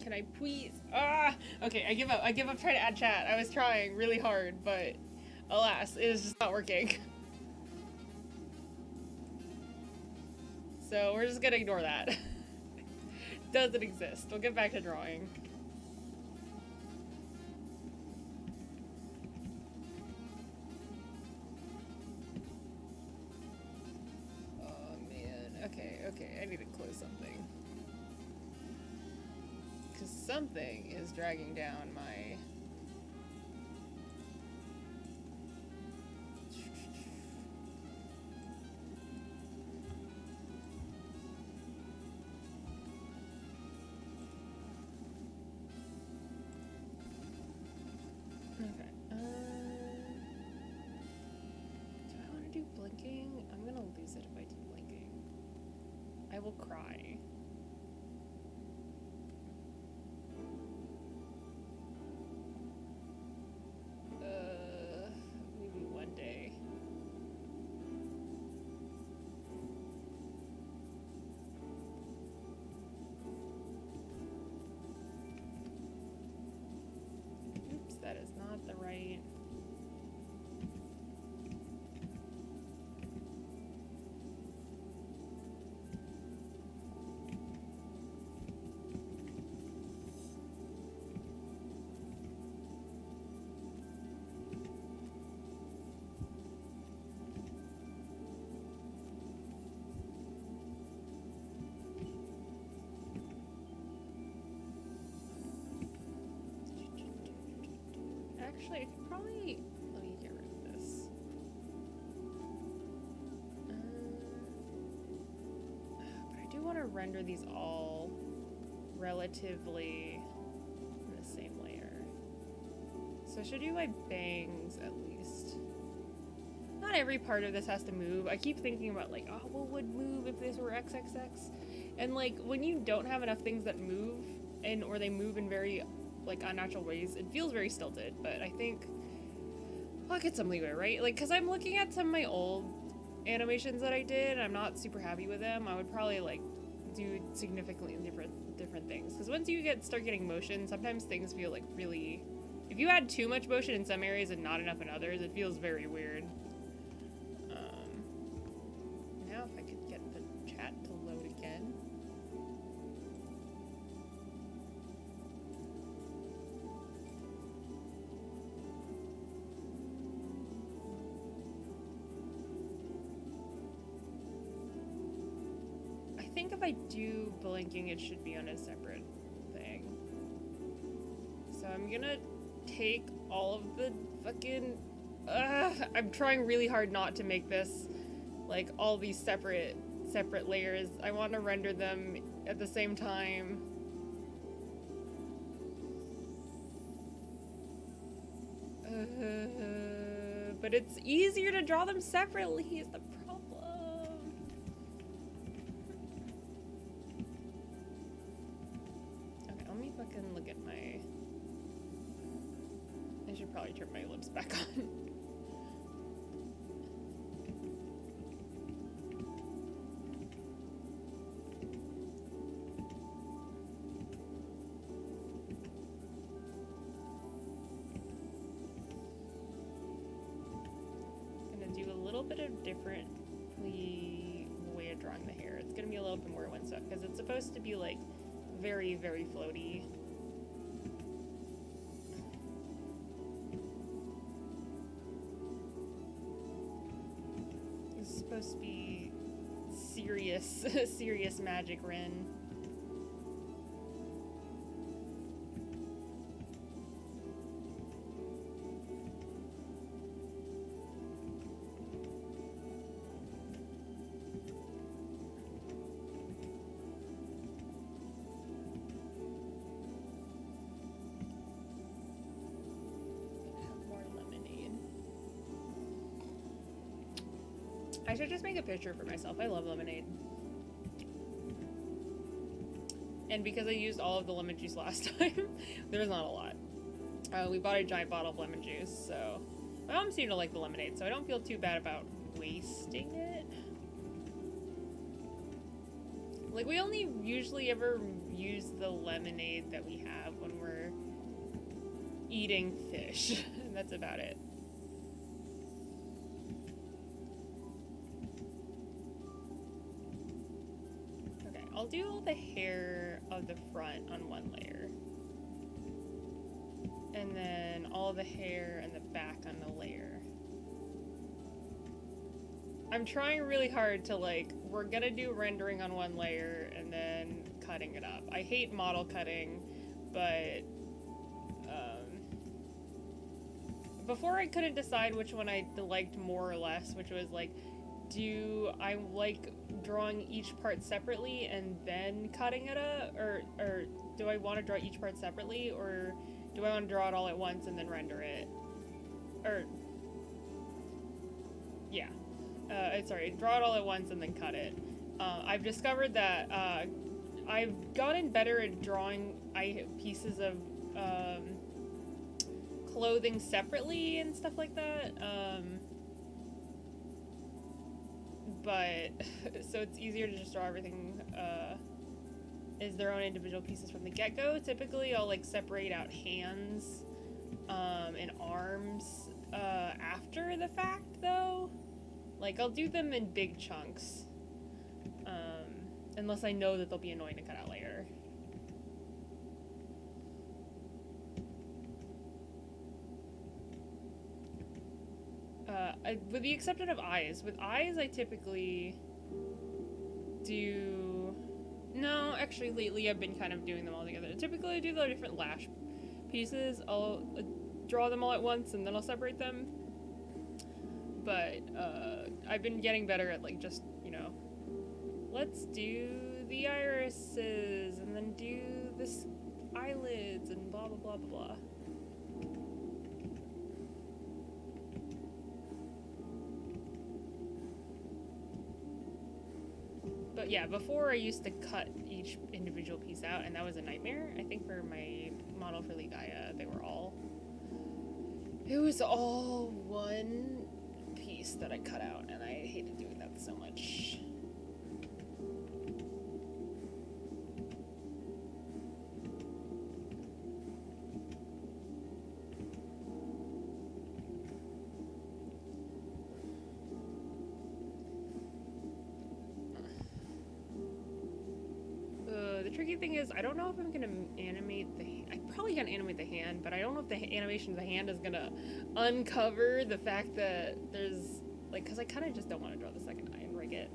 Can I please? Ah! Okay, I give up. I give up trying to add chat. I was trying really hard, but alas, it is just not working. So we're just gonna ignore that. Doesn't exist. We'll get back to drawing. Oh man. Okay, okay. I need to close something. Because something is dragging down my... Okay. Do I want to do blinking? I'm gonna lose it if I do blinking. I will cry. Maybe one day. Oops, that is not the right... Actually, I could probably... Let me get rid of this. But I do want to render these all relatively in the same layer. So I should do my bangs at least. Not every part of this has to move. I keep thinking about like, oh, what would move if this were XXX? And like, when you don't have enough things that move, or they move in very like unnatural ways, it feels very stilted, but I think I'll get some leeway, right? Like, because I'm looking at some of my old animations that I did, and I'm not super happy with them. I would probably like do significantly different things, because once you start getting motion, sometimes things feel like really... If you add too much motion in some areas and not enough in others, it feels very weird. Now if I could get the chat to load again. I think if I do blinking, it should be on a separate thing. So I'm gonna take all of the fucking... I'm trying really hard not to make this like all these separate layers. I want to render them at the same time. But it's easier to draw them separately is the problem. Okay, let me fucking look at my... I should probably turn my ellipse back on. Bit of differently way of drawing the hair. It's gonna be a little bit more one stuff because it's supposed to be like very, very floaty. It's supposed to be serious, serious magic Rin. I should just make a picture for myself. I love lemonade. And because I used all of the lemon juice last time, there's not a lot. We bought a giant bottle of lemon juice, so... My mom seemed to like the lemonade, so I don't feel too bad about wasting it. Like, we only usually ever use the lemonade that we have when we're eating fish. That's about it. Okay, I'll do all the hair of the front on one layer. And then all the hair and the back on the layer. I'm trying really hard to, like, we're gonna do rendering on one layer and then cutting it up. I hate model cutting, but before I couldn't decide which one I liked more or less, which was like, do I like drawing each part separately and then cutting it up, or do I want to draw each part separately, or do I want to draw it all at once and then render it? Or yeah, sorry, draw it all at once and then cut it. I've discovered that I've gotten better at drawing pieces of clothing separately and stuff like that. But so it's easier to just draw everything as their own individual pieces from the get-go. Typically, I'll like separate out hands and arms after the fact, though. Like, I'll do them in big chunks, unless I know that they'll be annoying to cut out later. With the exception of eyes. With eyes, I typically do... No, actually, lately I've been kind of doing them all together. Typically, I do the different lash pieces. I'll draw them all at once, and then I'll separate them. But, I've been getting better at, like, just, you know, let's do the irises, and then do this eyelids, and blah, blah, blah, blah, blah. But yeah, before I used to cut each individual piece out, and that was a nightmare. I think for my model for Ligaya, it was all one piece that I cut out, and I hated doing that so much. The tricky thing is, I don't know if I'm gonna animate I probably can animate the hand, but I don't know if the animation of the hand is gonna uncover the fact that there's, like, because I kind of just don't want to draw the second eye and rig it.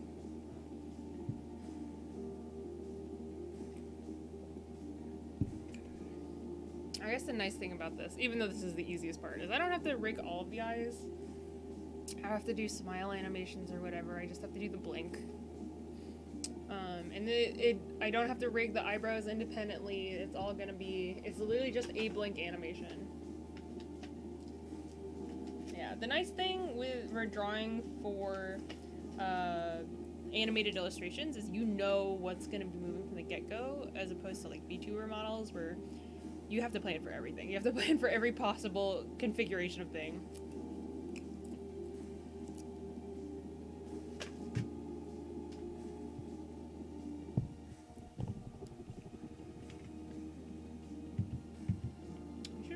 I guess the nice thing about this, even though this is the easiest part, is I don't have to rig all of the eyes. I have to do smile animations or whatever. I just have to do the blink. And I don't have to rig the eyebrows independently. It's all gonna be, it's literally just a blink animation. Yeah, the nice thing for drawing for animated illustrations is you know what's gonna be moving from the get-go, as opposed to like VTuber models where you have to plan for everything. You have to plan for every possible configuration of thing.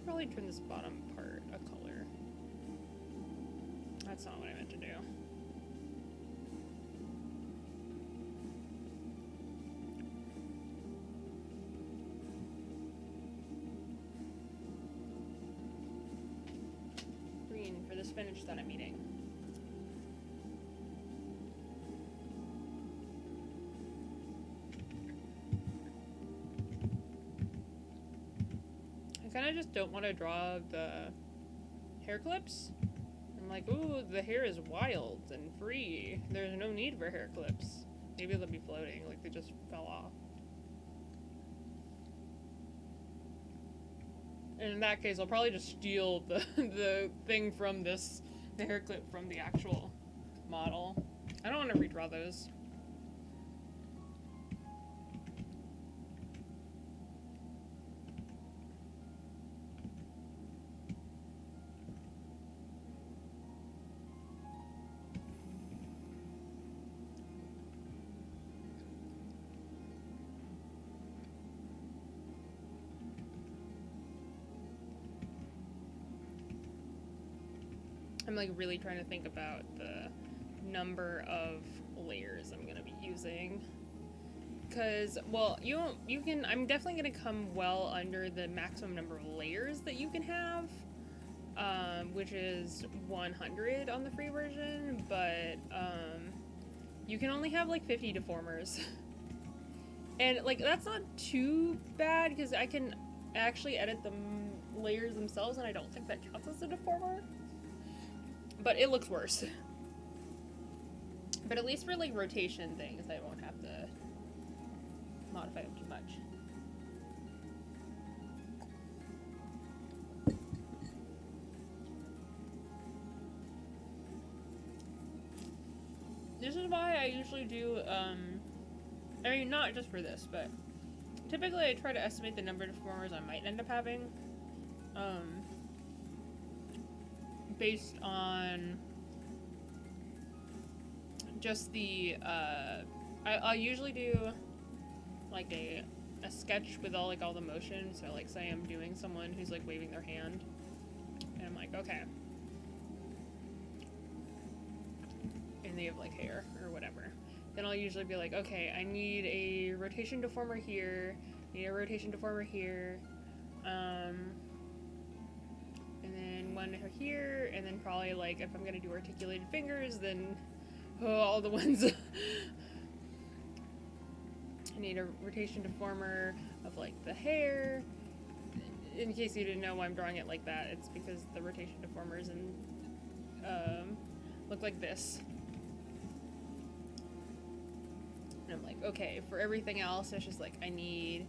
Probably turn this bottom part a color. That's not what I meant to do. Green for the spinach that I'm eating. I kind of just don't want to draw the hair clips. I'm like, ooh, the hair is wild and free. There's no need for hair clips. Maybe they'll be floating, like they just fell off. And in that case, I'll probably just steal the thing from the hair clip from the actual model. I don't want to redraw those. I'm like really trying to think about the number of layers I'm gonna be using. Because, well, you can, I'm definitely gonna come well under the maximum number of layers that you can have, which is 100 on the free version, but, you can only have like 50 deformers. And, like, that's not too bad, because I can actually edit the layers themselves, and I don't think that counts as a deformer. But it looks worse. But at least for, like, rotation things, I won't have to modify them too much. This is why I usually do, I mean, not just for this, but typically I try to estimate the number of deformers I might end up having, based on just the, I'll usually do, like, a sketch with all the motion, so, like, say I'm doing someone who's, like, waving their hand, and I'm like, okay. And they have, like, hair, or whatever. Then I'll usually be like, okay, I need a rotation deformer here, need a rotation deformer here, and then one here, and then probably, like, if I'm gonna do articulated fingers, then all the ones. I need a rotation deformer of, like, the hair. In case you didn't know why I'm drawing it like that, it's because the rotation deformers look like this. And I'm like, okay, for everything else, it's just like, I need,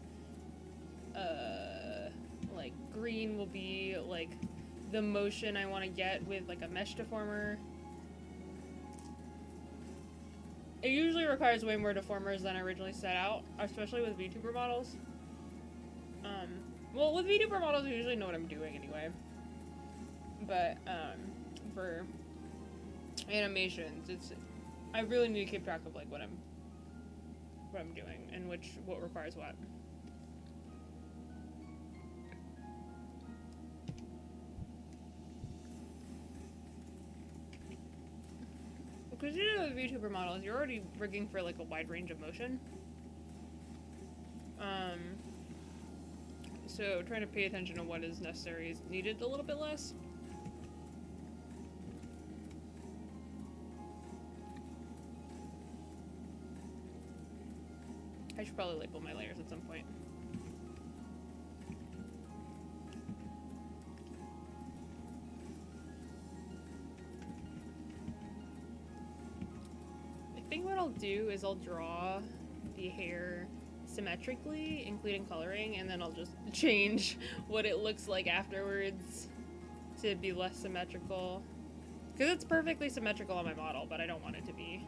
like, green will be, like, the motion I want to get with, like, a mesh deformer. It usually requires way more deformers than I originally set out, especially with VTuber models. Well, with VTuber models, I usually know what I'm doing anyway. But, for animations, I really need to keep track of, like, what I'm doing and what requires what. Because you know with VTuber models, you're already rigging for, like, a wide range of motion. So trying to pay attention to what is necessary is needed a little bit less. I should probably label my layers at some point. I think what I'll do is I'll draw the hair symmetrically, including coloring, and then I'll just change what it looks like afterwards to be less symmetrical. Because it's perfectly symmetrical on my model, but I don't want it to be.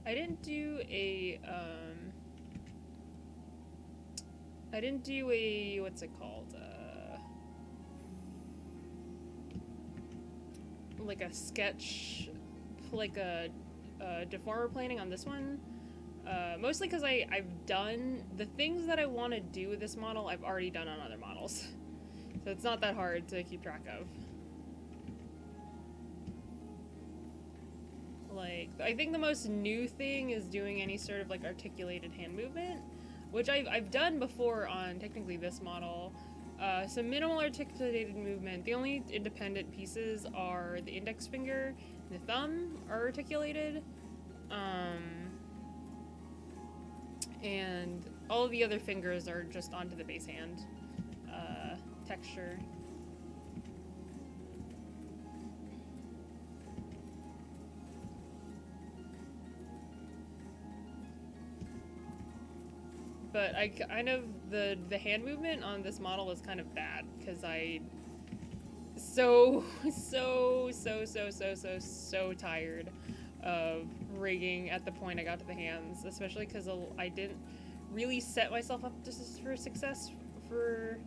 I didn't do a, what's it called, like a sketch, like a deformer planing on this one, mostly because I've done, the things that I want to do with this model, I've already done on other models, so it's not that hard to keep track of. Like, I think the most new thing is doing any sort of, like, articulated hand movement, which I've done before on technically this model. Some minimal articulated movement. The only independent pieces are the index finger and the thumb are articulated. And all of the other fingers are just onto the base hand texture. But I kind of, the hand movement on this model is kind of bad, because I so tired of rigging at the point I got to the hands, especially because I didn't really set myself up for success for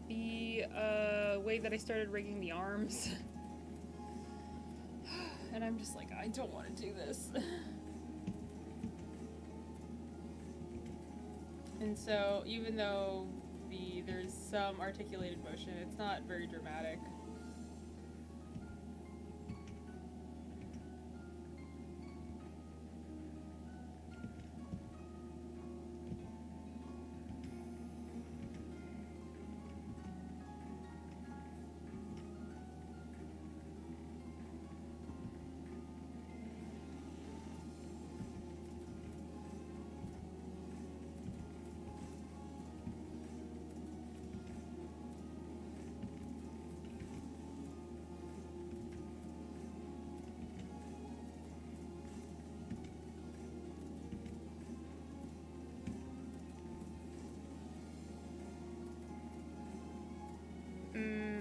the way that I started rigging the arms. And I'm just like, I don't want to do this. And so, even though there's some articulated motion, it's not very dramatic.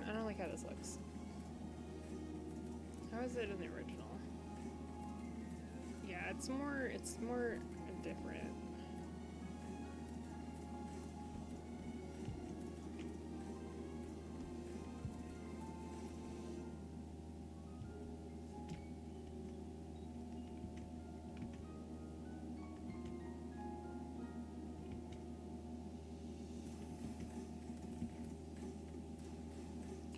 I don't like how this looks. How is it in the original? Yeah, it's more different.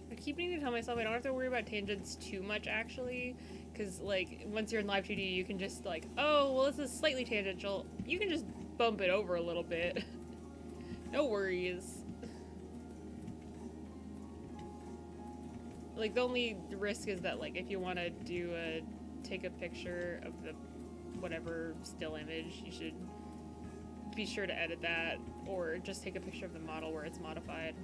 I keep needing to tell myself I don't have to worry about tangents too much, actually, because, like, once you're in Live 2D, you can just, like, oh, well, this is slightly tangential. You can just bump it over a little bit. No worries. Like, the only risk is that, like, if you want to take a picture of the whatever still image, you should be sure to edit that, or just take a picture of the model where it's modified.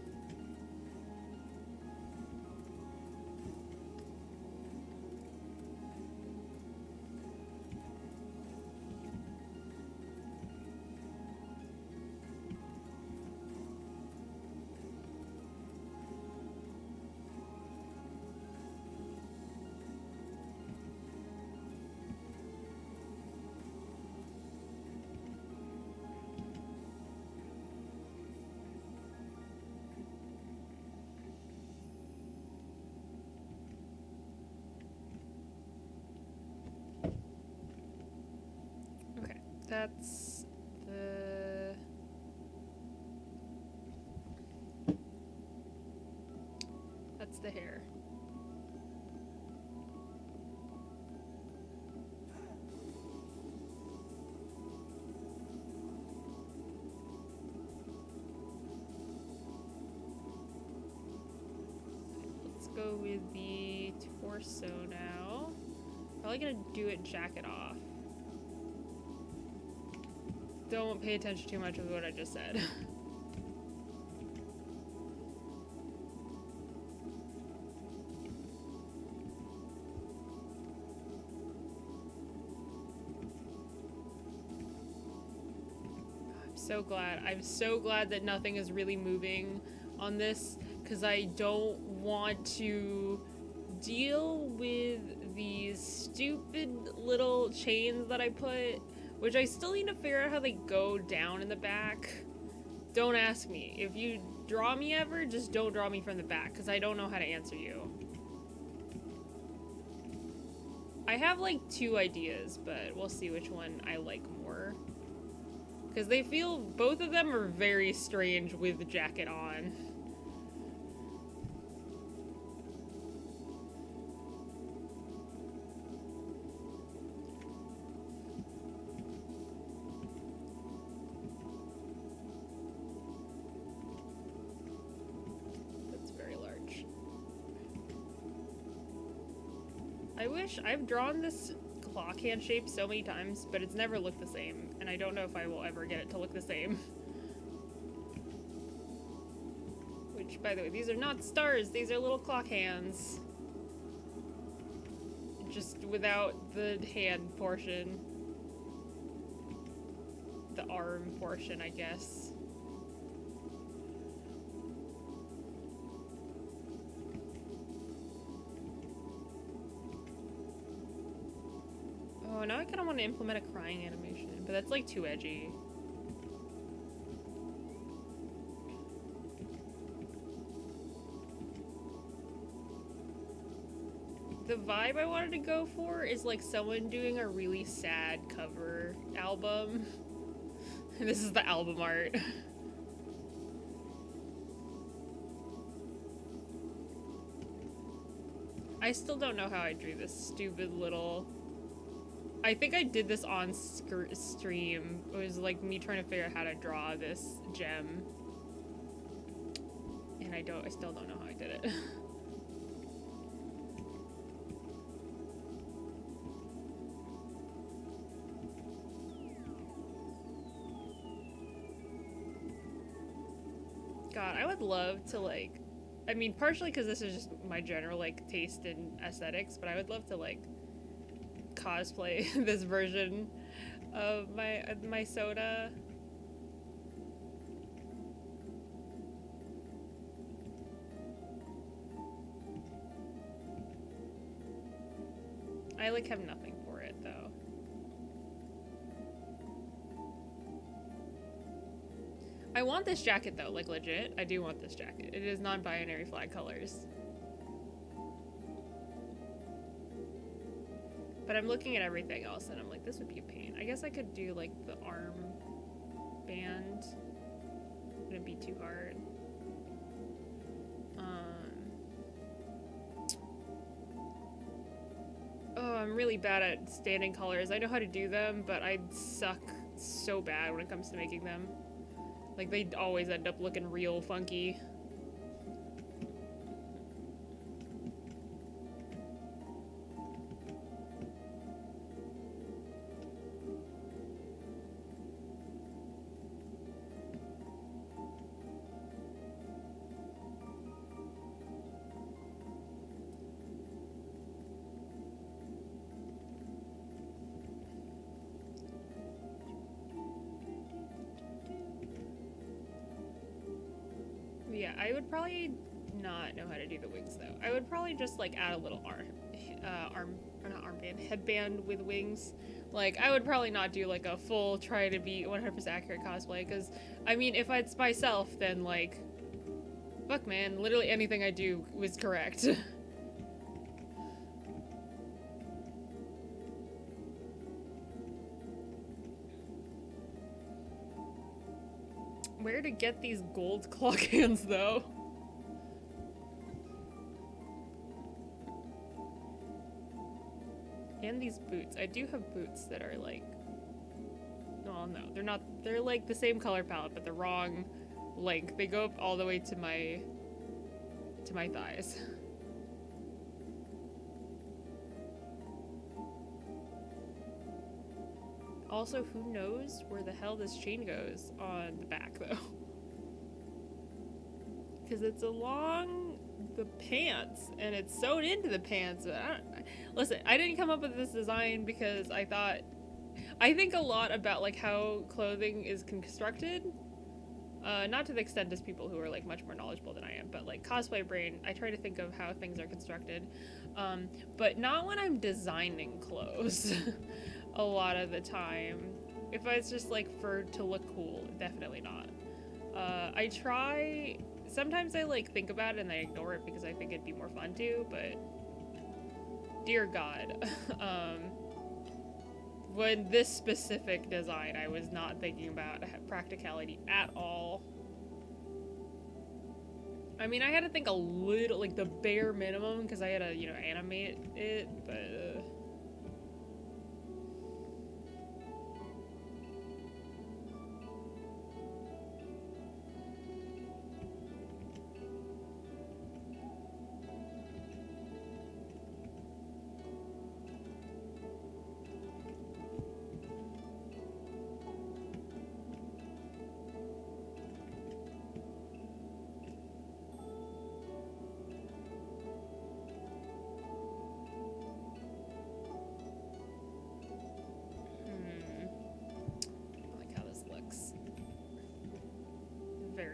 That's the hair. Let's go with the torso now. Probably gonna do it jacket off. Don't pay attention too much of what I just said. I'm so glad that nothing is really moving on this, because I don't want to deal with these stupid little chains that I put, which I still need to figure out how they go down in the back. Don't ask me. If you draw me ever, just don't draw me from the back, because I don't know how to answer you. I have like 2 ideas, but we'll see which one I like more. Because both of them are very strange with the jacket on. That's very large. I've drawn this clock hand shape so many times, but it's never looked the same, and I don't know if I will ever get it to look the same. Which, by the way, these are not stars, these are little clock hands. Just without the hand portion. The arm portion, I guess. Oh, now I kind of want to implement a crying animation, but that's like too edgy. The vibe I wanted to go for is like someone doing a really sad cover album. This is the album art. I still don't know how I drew this stupid little... I think I did this on stream. It was like me trying to figure out how to draw this gem. And I still don't know how I did it. God, I would love to like... I mean, partially because this is just my general like taste in aesthetics, but I would love to like cosplay this version of my soda. I like have nothing for it though. I want this jacket though, like legit. I do want this jacket. It is non-binary flag colors. But I'm looking at everything else and I'm like, this would be a pain. I guess I could do like the arm band. Wouldn't be too hard. Oh, I'm really bad at standing colors. I know how to do them, but I suck so bad when it comes to making them. Like, they always end up looking real funky. Yeah, I would probably not know how to do the wings though. I would probably just like add a little headband with wings. Like, I would probably not do like a full try to be 100% accurate cosplay, because I mean, if it's myself, then like, fuck man, literally anything I do was correct. Where to get these gold clock hands, though? And these boots. I do have boots that are like... Well, no, they're not... They're like the same color palette, but the wrong length. They go up all the way to my thighs. Also, who knows where the hell this chain goes on the back, though? Because it's along the pants, and it's sewed into the pants. Listen, I didn't come up with this design because I think a lot about like how clothing is constructed. Not to the extent as people who are like much more knowledgeable than I am, but like cosplay brain, I try to think of how things are constructed. But not when I'm designing clothes. A lot of the time. If it's just like to look cool, definitely not. I try, sometimes I like think about it and I ignore it because I think it'd be more fun to, but dear God. When this specific design, I was not thinking about practicality at all. I mean, I had to think a little, like the bare minimum, because I had to, you know, animate it, but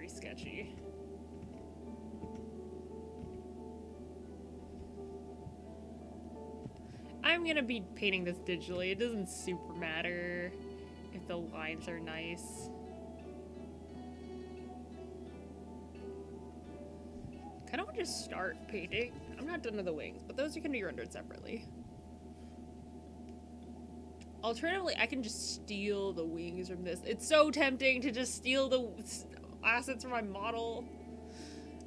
sketchy. I'm gonna be painting this digitally. It doesn't super matter if the lines are nice. Kind of want to just start painting. I'm not done with the wings, but those can be rendered separately. Alternatively, I can just steal the wings from this. It's so tempting to just steal the assets from my model.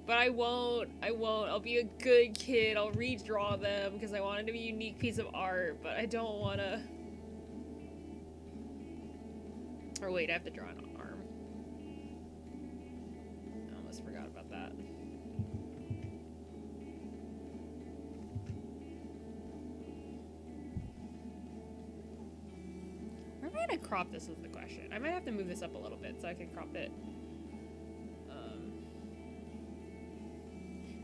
But I won't. I'll be a good kid. I'll redraw them because I want it to be a unique piece of art, but I don't want to... Or wait, I have to draw an arm. I almost forgot about that. Where am I going to crop this is the question. I might have to move this up a little bit so I can crop it.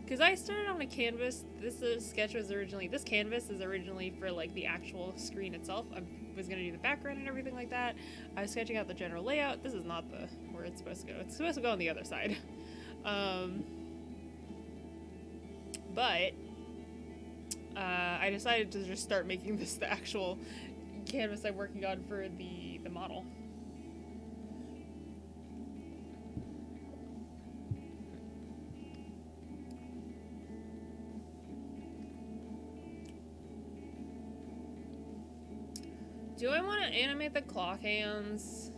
Because I started on a canvas. This canvas is originally for like the actual screen itself. I was going to do the background and everything like that. I was sketching out the general layout. This is not where it's supposed to go. It's supposed to go on the other side. But I decided to just start making this the actual canvas I'm working on for the model. Do I want to animate the claw hands?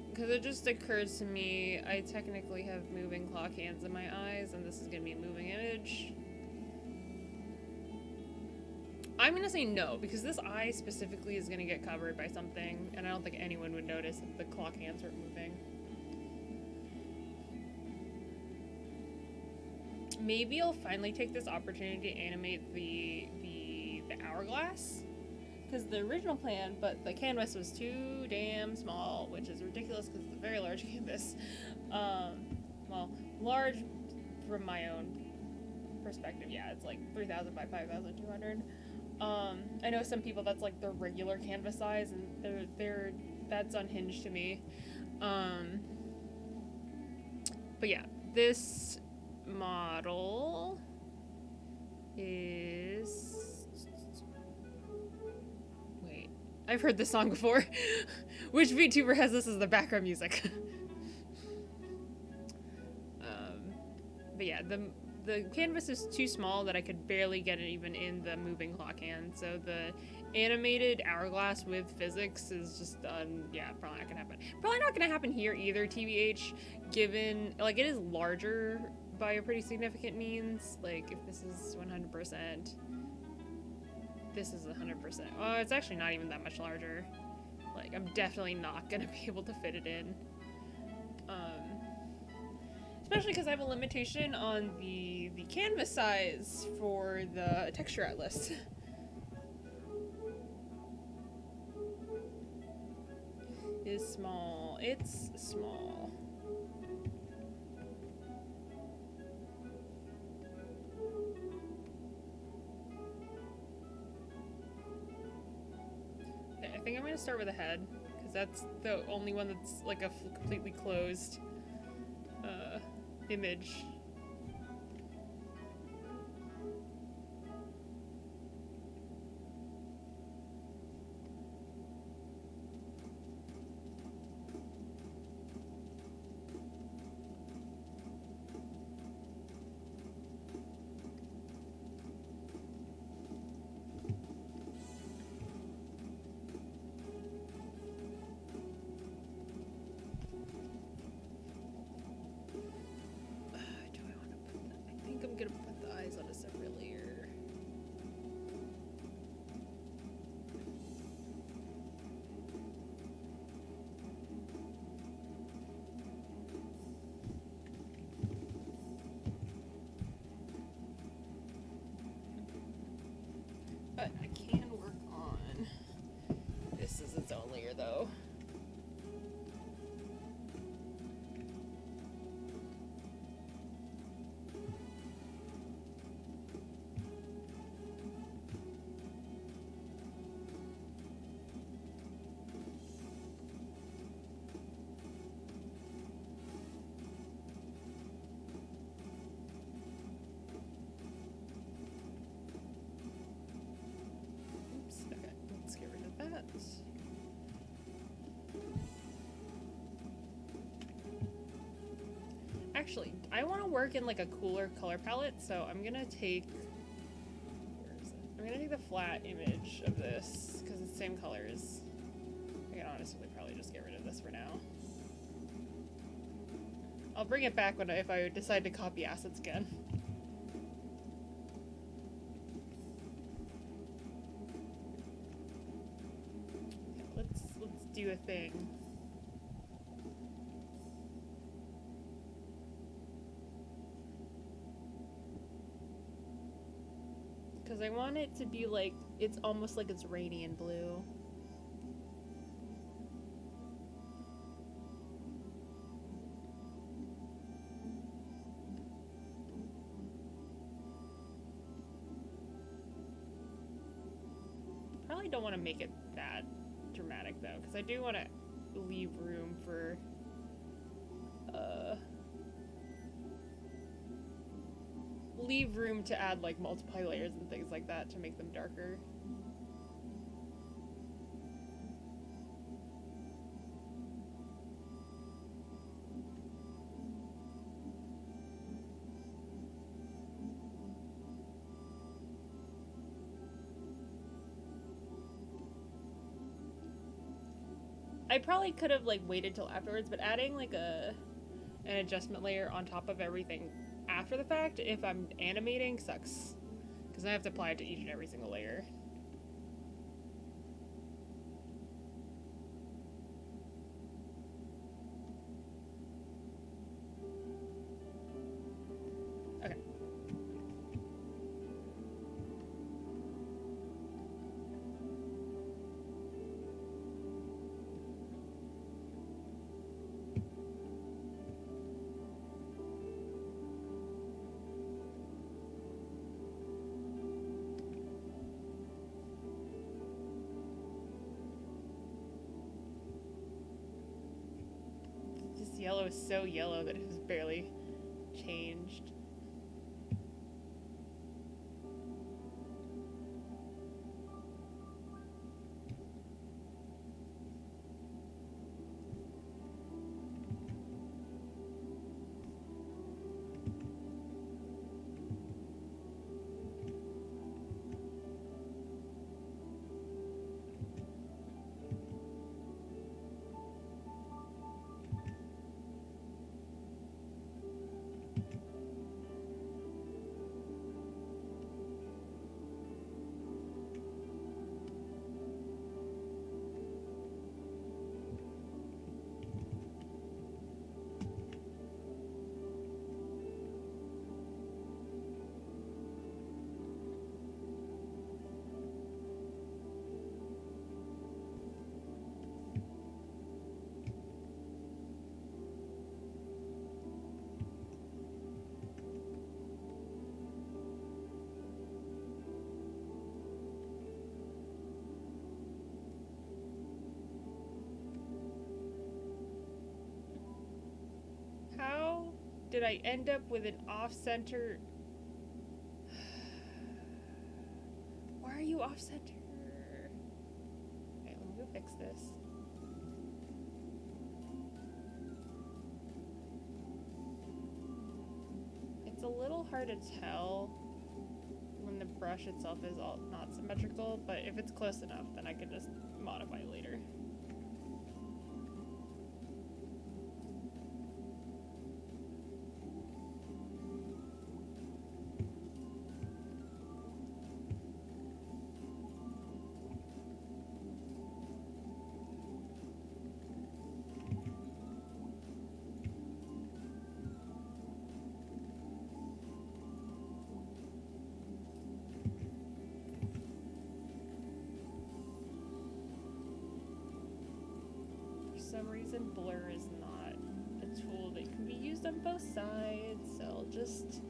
Because it just occurs to me I technically have moving claw hands in my eyes, and this is going to be a moving image. I'm going to say no, because this eye specifically is going to get covered by something, and I don't think anyone would notice if the claw hands are moving. Maybe I'll finally take this opportunity to animate the hourglass. Because the original plan, but the canvas was too damn small, which is ridiculous because it's a very large canvas. Well, large from my own perspective, yeah, it's like 3,000 by 5,200. I know some people that's like their regular canvas size, and that's unhinged to me. But yeah, this model is... I've heard this song before. Which VTuber has this as the background music? But yeah, the canvas is too small that I could barely get it even in the moving clock hand. So the animated hourglass with physics is just done. Yeah, probably not gonna happen. Probably not gonna happen here either, TBH, given, like, it is larger by a pretty significant means. Like, if this is 100%. This is 100%. Oh, it's actually not even that much larger. Like, I'm definitely not gonna be able to fit it in. Especially because I have a limitation on the canvas size for the texture atlas. Is small. It's small. I think I'm going to start with the head, because that's the only one that's like a completely closed image. But I can work on this as its own layer, though. Actually, I want to work in like a cooler color palette, so I'm gonna take. Where is it? I'm gonna take the flat image of this because it's the same colors. I can honestly probably just get rid of this for now. I'll bring it back when if I decide to copy assets again. Yeah, let's do a thing. Because I want it to be like, it's almost like it's rainy and blue. Probably don't want to make it that dramatic though, because I do want to leave room for to add like multiply layers and things like that to make them darker. I probably could have like waited till afterwards, but adding like an adjustment layer on top of everything after the fact, if I'm animating, sucks. Because I have to apply it to each and every single layer. Okay. This yellow is so yellow that it has barely changed. How did I end up with an off-center? Why are you off-center? Okay, let me go fix this. It's a little hard to tell when the brush itself is all not symmetrical, but if it's close enough, then I can just modify later. For some reason, blur is not a tool that can be used on both sides, so I'll just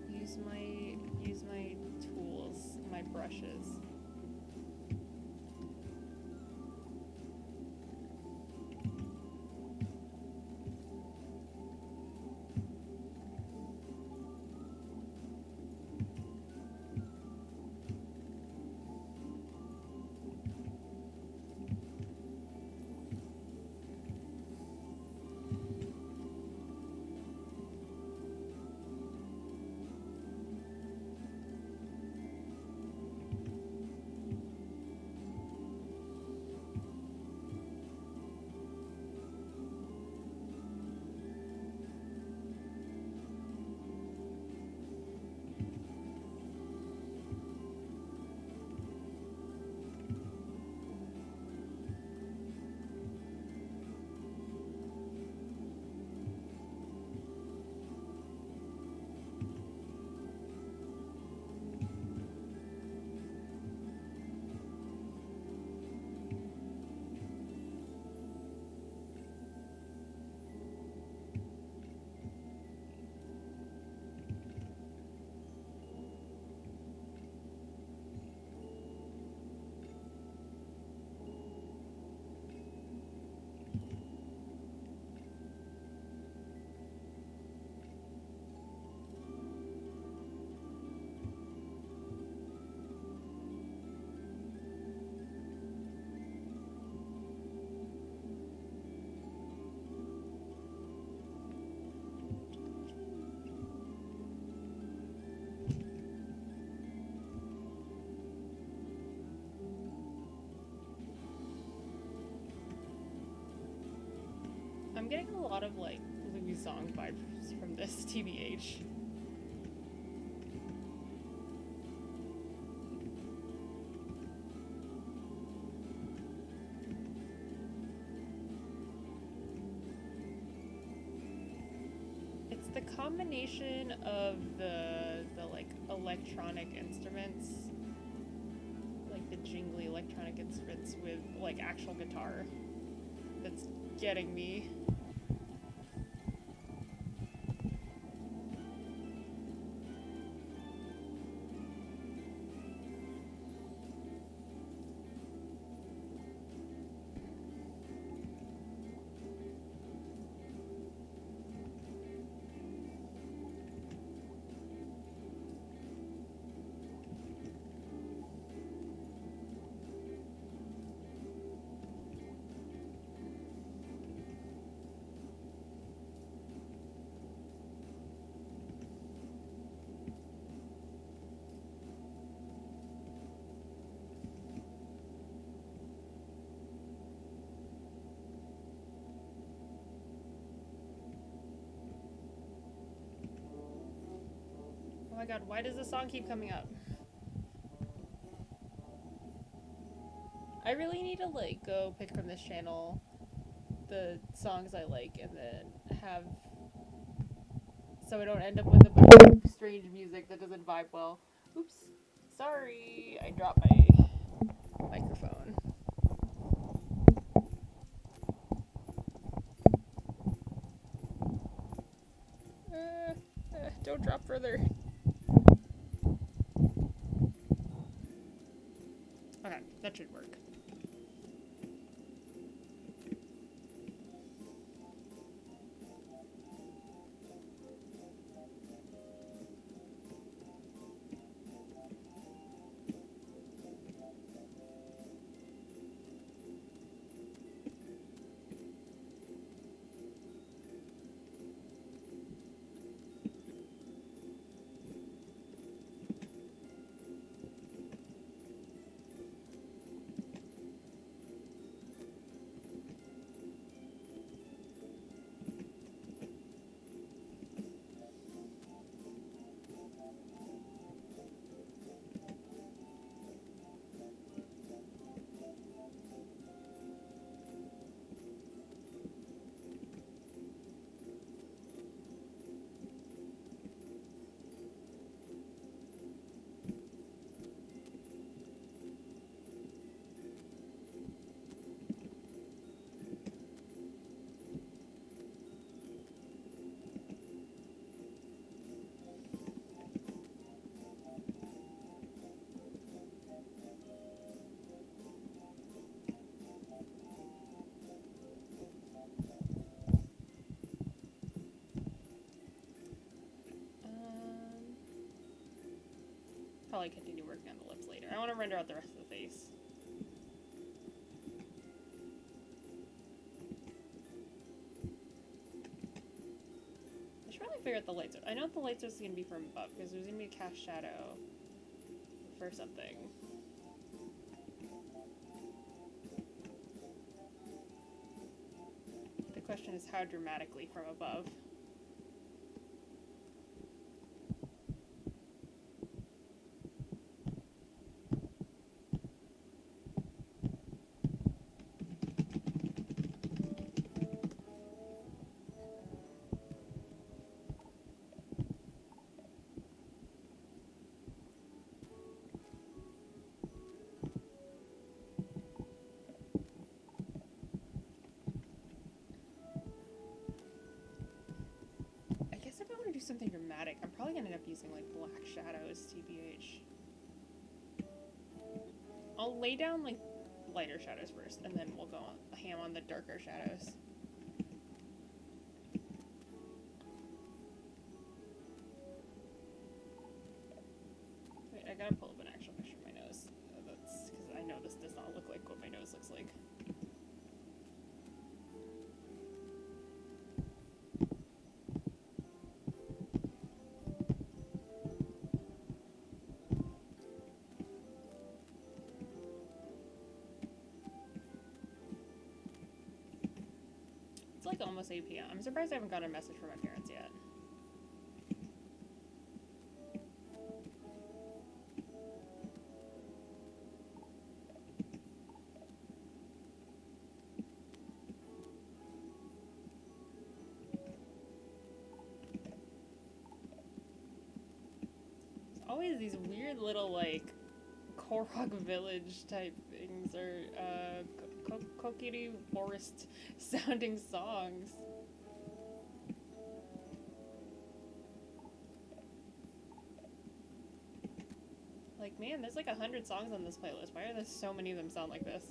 use my tools, my brushes. I'm getting a lot of like Louis Song vibes from this, TBH. It's the combination of the like electronic instruments, like the jingly electronic instruments with like actual guitar, that's getting me. Oh my god, why does the song keep coming up? I really need to like go pick from this channel the songs I like and then have, so I don't end up with a bunch of strange music that doesn't vibe well. Oops. Sorry, I dropped my microphone. Don't drop further. Okay, that should work. Probably continue working on the lips later. I want to render out the rest of the face. I should probably figure out the light source. I know the light source is going to be from above because there's going to be a cast shadow for something. The question is how dramatically from above. Do something dramatic. I'm probably gonna end up using like black shadows, TBH. I'll lay down like lighter shadows first, and then we'll go on, ham on the darker shadows. Wait, I gotta pull up an actual picture of my nose. That's because I know this does not look like what my nose looks like. like almost 8 p.m. I'm surprised I haven't got a message from my parents yet. There's always these weird little, like, Korok Village type things, or, Kokiri Forest sounding songs. Like, man, there's like 100 songs on this playlist. Why are there so many of them sound like this?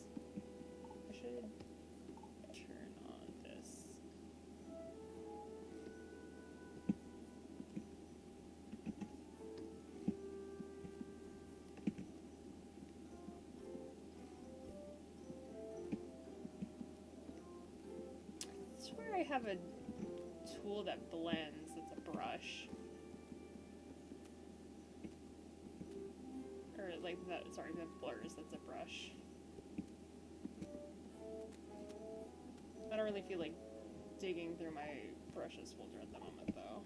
I should turn on this. I swear I have a tool that blends. It's a brush. Or like that, sorry, that blurs. That's a brush. I don't really feel like digging through my brushes folder at the moment, though.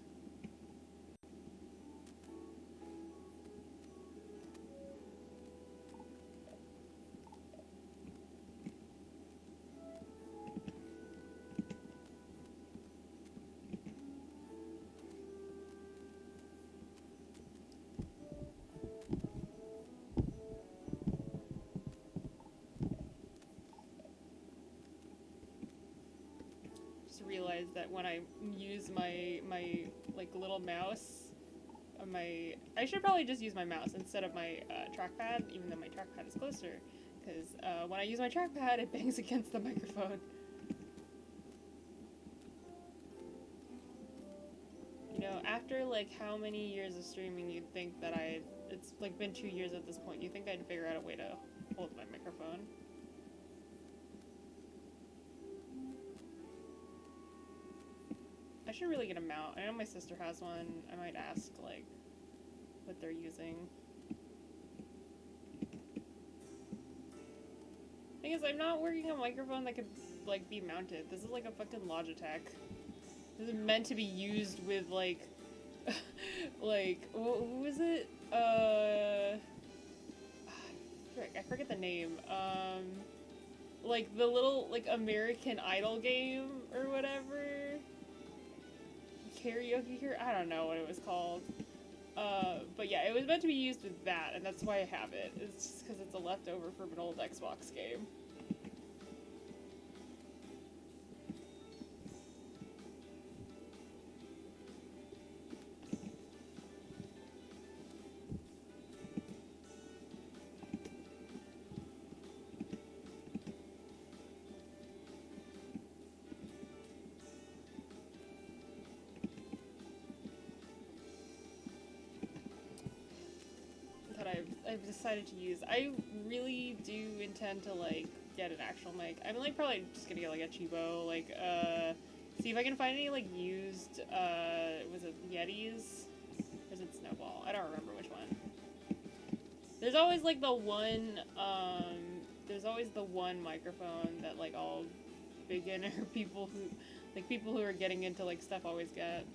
Realize that when I use my like little mouse, I should probably just use my mouse instead of my trackpad, even though my trackpad is closer, because when I use my trackpad, it bangs against the microphone. You know, after like how many years of streaming, you'd think that it's like been 2 years at this point. You think I'd figure out a way to hold my microphone. I should really get a mount. I know my sister has one. I might ask, like, what they're using. Thing is, I'm not working on a microphone that could, like, be mounted. This is like a fucking Logitech. This is meant to be used with, like, like, who is it? I forget the name. Like, the little, like, American Idol game or whatever. Karaoke here? I don't know what it was called. But yeah, it was meant to be used with that, and that's why I have it. It's just because it's a leftover from an old Xbox game. I've decided to use. I really do intend to, like, get an actual mic. I'm, like, probably just gonna get, like, a cheapo, like, see if I can find any, like, used, was it Yetis? Or is it Snowball? I don't remember which one. There's always, like, there's always the one microphone that, like, all beginner people who are getting into, like, stuff always get.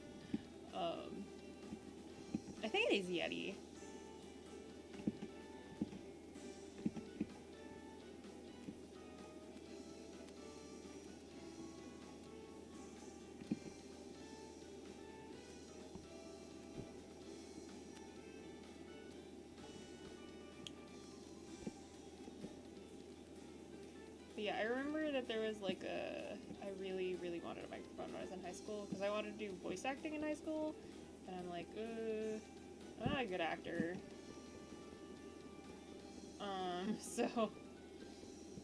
I think it is Yeti. Yeah, I remember that there was like I really, really wanted a microphone when I was in high school, because I wanted to do voice acting in high school, and I'm like, I'm not a good actor. So,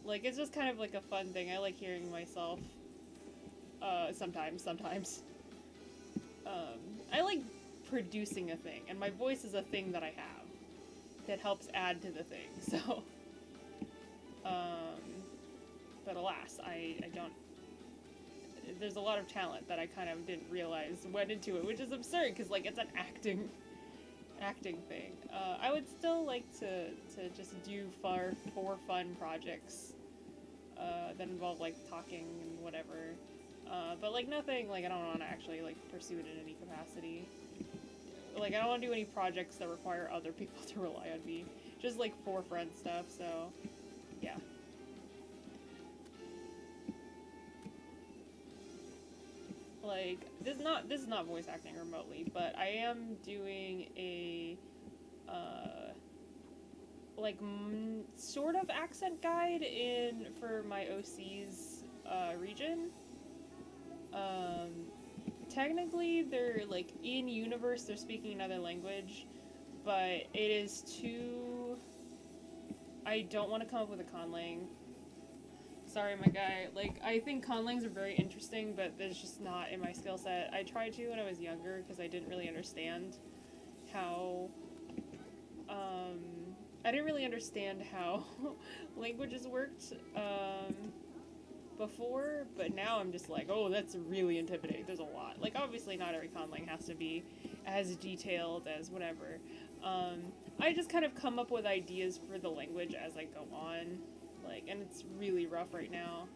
like, it's just kind of like a fun thing. I like hearing myself, sometimes. I like producing a thing, and my voice is a thing that I have that helps add to the thing, so, but alas, I don't. There's a lot of talent that I kind of didn't realize went into it, which is absurd because, like, it's an acting thing. I would still like to just do for fun projects that involve, like, talking and whatever. But like nothing, like I don't want to actually like pursue it in any capacity. Like I don't want to do any projects that require other people to rely on me. Just like for friend stuff, so yeah. Like this is not voice acting remotely, but I am doing a like sort of accent guide in for my OC's region. Technically they're like in universe they're speaking another language, but it is too. I don't want to come up with a conlang. Sorry, my guy. Like, I think conlangs are very interesting, but it's just not in my skill set. I tried to when I was younger because I didn't really understand how. I didn't really understand how languages worked before, but now I'm just like, oh, that's really intimidating. There's a lot. Like, obviously, not every conlang has to be as detailed as whatever. I just kind of come up with ideas for the language as I go on. Like, and it's really rough right now.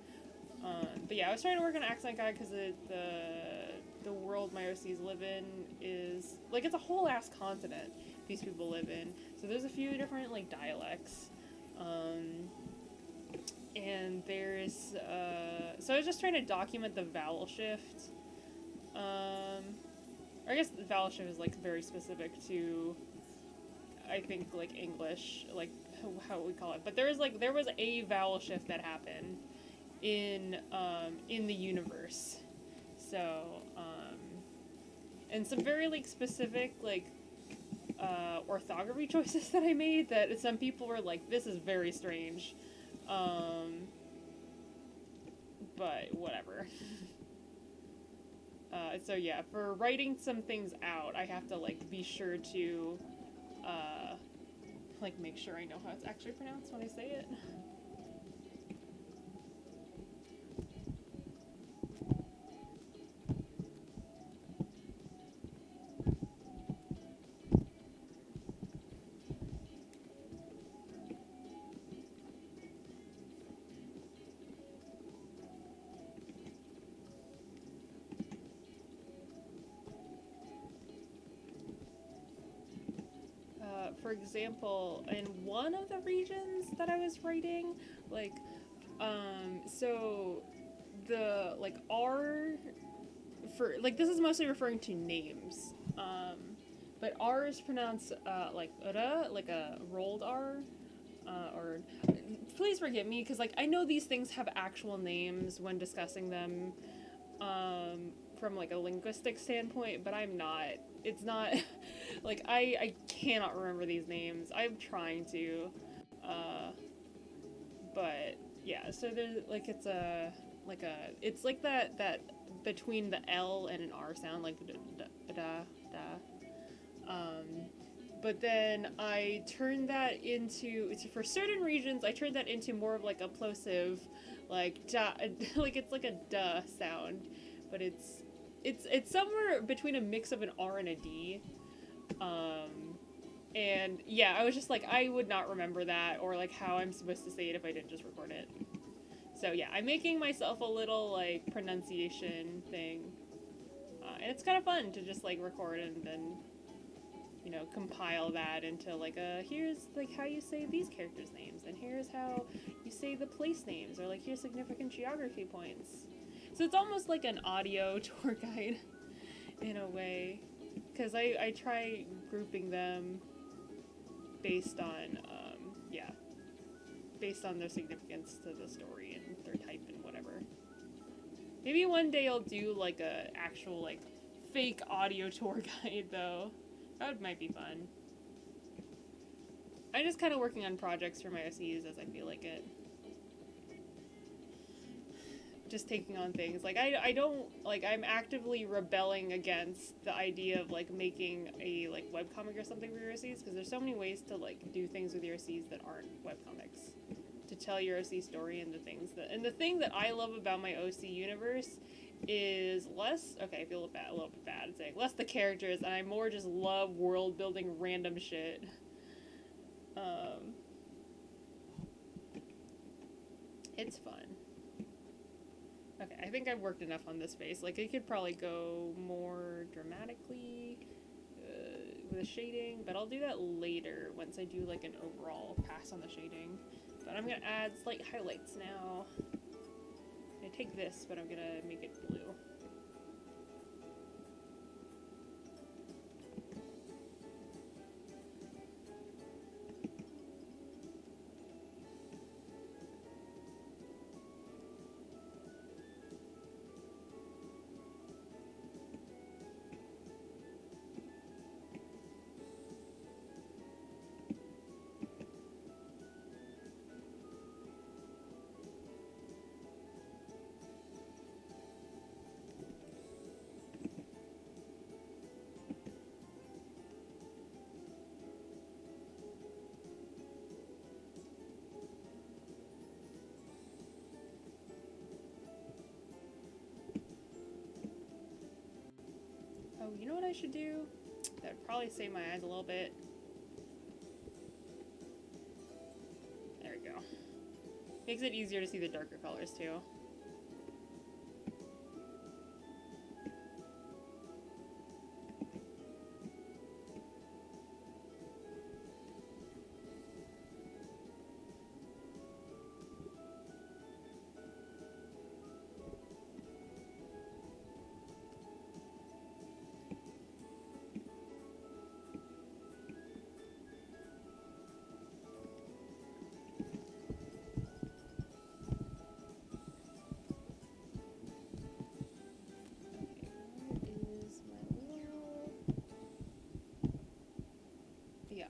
But yeah, I was trying to work on accent guide because the world my OCs live in is like it's a whole ass continent these people live in. So there's a few different like dialects, and there's so I was just trying to document the vowel shift. I guess the vowel shift is like very specific to I think like English, like how we call it. But there was a vowel shift that happened in the universe. So and some very like specific like orthography choices that I made that some people were like, this is very strange. But whatever. So yeah, for writing some things out, I have to like be sure to like make sure I know how it's actually pronounced when I say it. For example, in one of the regions that I was writing, like, so the, like, R, for, like, this is mostly referring to names, but R is pronounced, like, ura, like a rolled R, or, please forgive me, because, like, I know these things have actual names when discussing them, from, like, a linguistic standpoint, but I'm not. It's not, like, I cannot remember these names. I'm trying to, but, yeah, so there's, like, it's like that between the L and an R sound, like, da. But then I turned that into, for certain regions, I turned that into more of, like, a plosive, like, da, like, it's like a duh sound, but it's somewhere between a mix of an R and a D. And yeah, I was just like, I would not remember that or like how I'm supposed to say it if I didn't just record it. So yeah, I'm making myself a little like pronunciation thing. And it's kind of fun to just like record and then, you know, compile that into like here's like how you say these characters' names and here's how you say the place names or like here's significant geography points. So it's almost like an audio tour guide in a way, because I try grouping them based on, based on their significance to the story and their type and whatever. Maybe one day I'll do like a actual like fake audio tour guide though. That might be fun. I'm just kind of working on projects for my OCs as I feel like it. Just taking on things like I don't like I'm actively rebelling against the idea of like making a like webcomic or something for your OCs because there's so many ways to like do things with your OCs that aren't webcomics to tell your OC story and the thing that I love about my OC universe is less okay I feel a little bit bad saying less the characters and I more just love world building random shit. It's fun. Okay, I think I've worked enough on this face. Like, it could probably go more dramatically with the shading, but I'll do that later once I do, like, an overall pass on the shading. But I'm gonna add slight highlights now. I take this, but I'm gonna make it blue. Oh, you know what I should do? That would probably save my eyes a little bit. There we go. Makes it easier to see the darker colors too.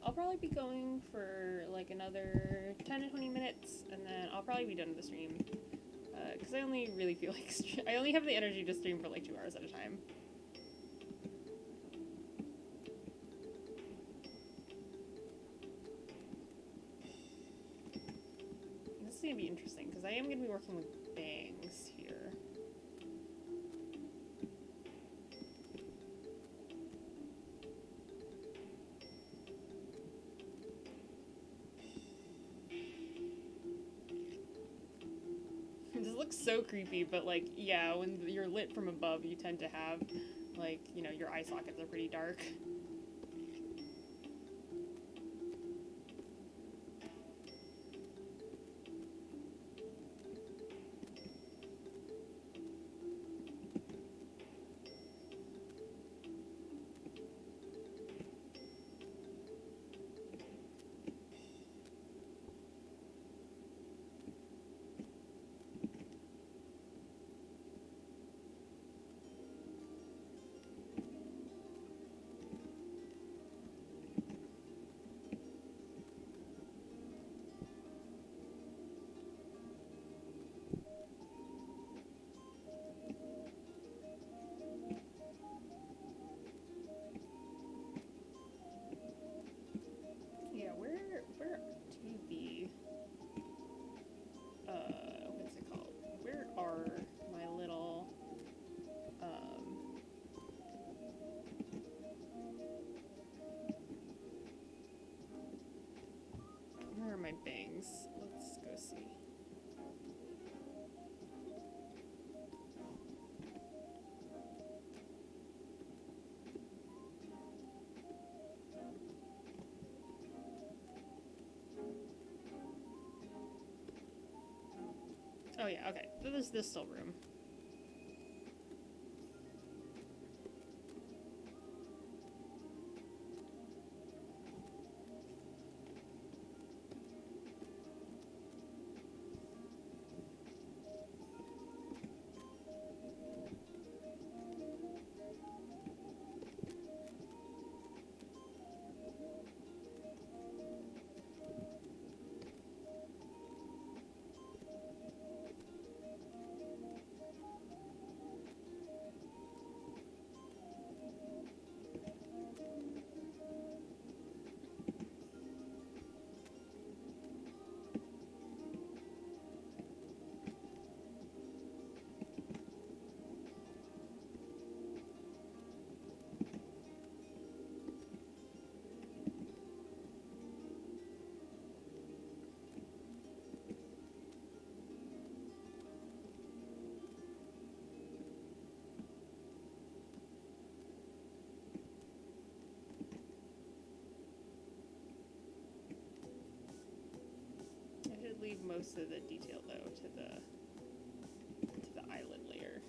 I'll probably be going for like another 10 to 20 minutes, and then I'll probably be done with the stream. Because I only really feel like I only have the energy to stream for like 2 hours at a time. And this is gonna be interesting because I am gonna be working with bangs here. This looks so creepy, but like, yeah, when you're lit from above, you tend to have, like, you know, your eye sockets are pretty dark. Yeah, where to be? What's it called? Where are my little, where are my bangs? Let's go see. Oh yeah, okay. So there's this still room. most of the detail though to the eyelid layer.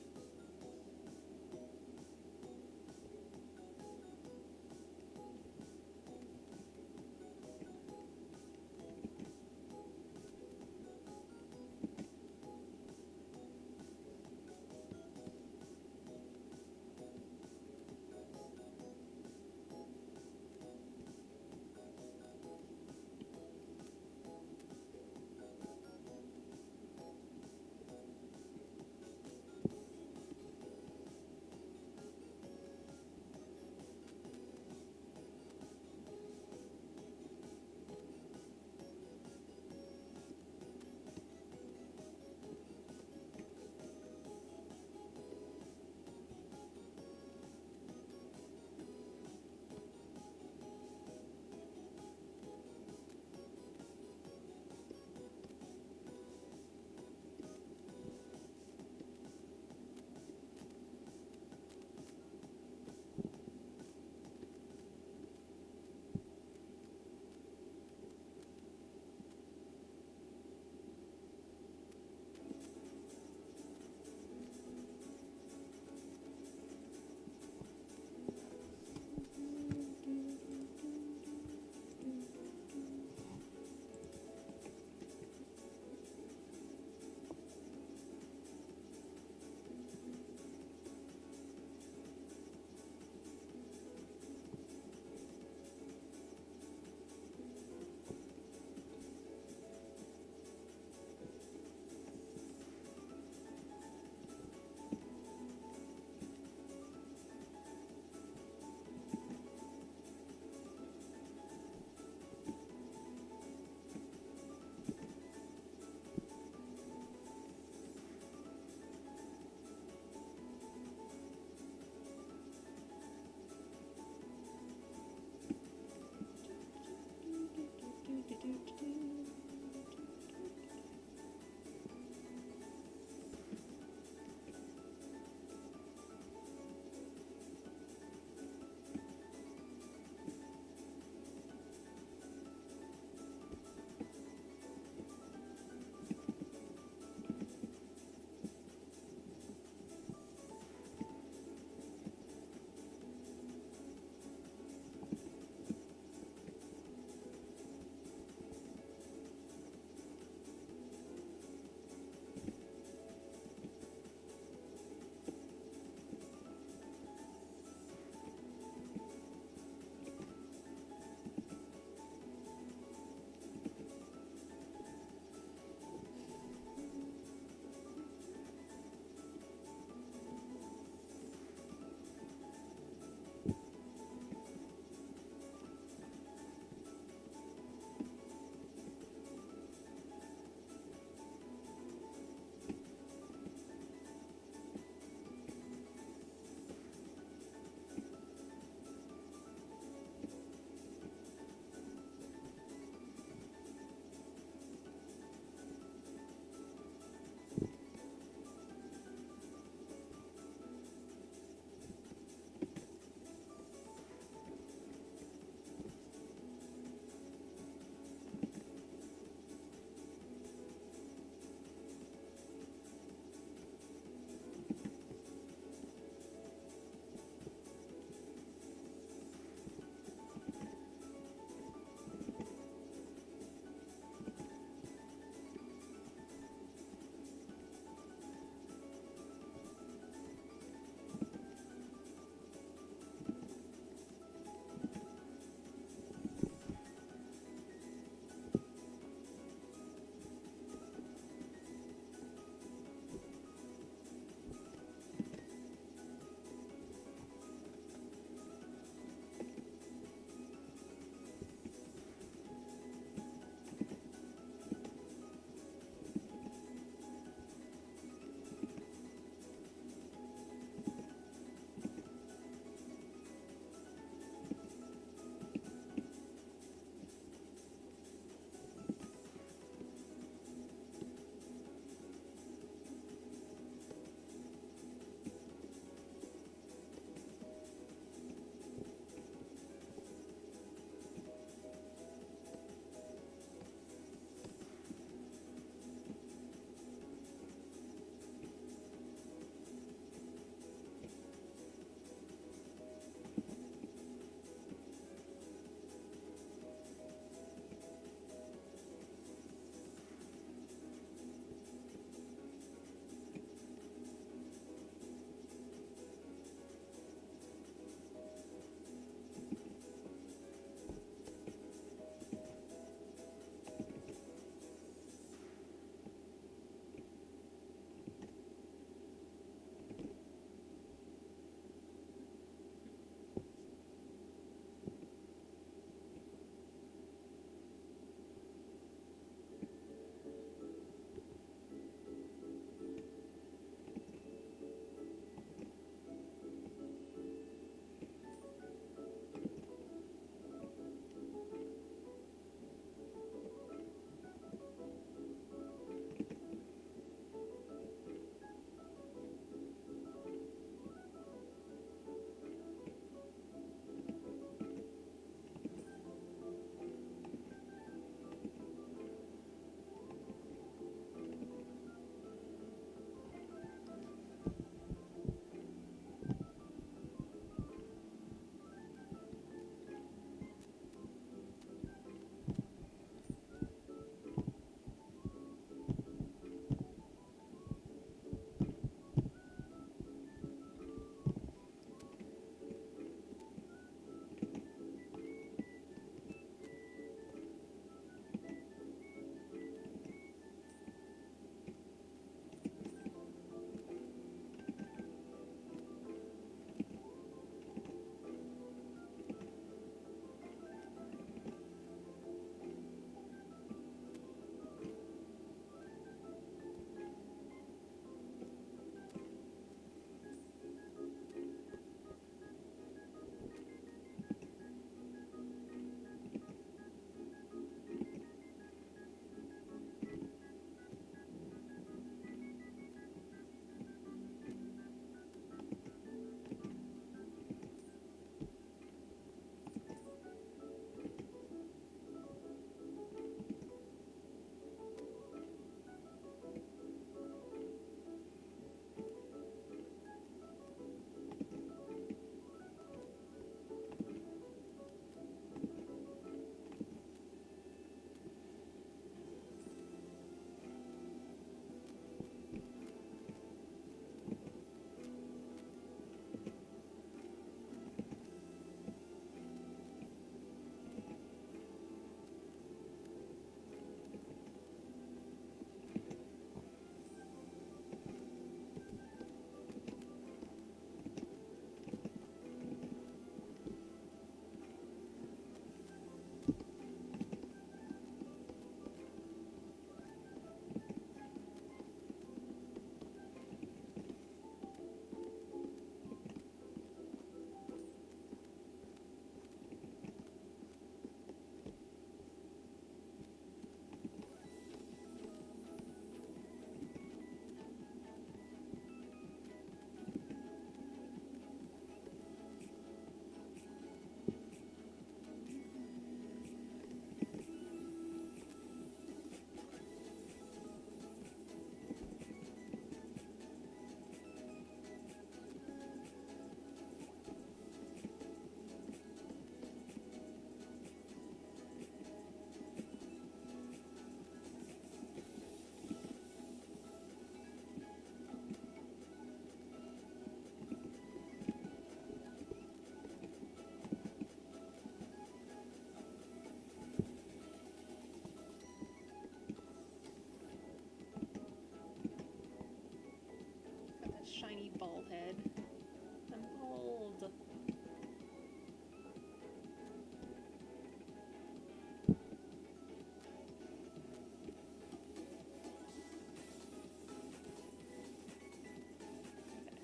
cold.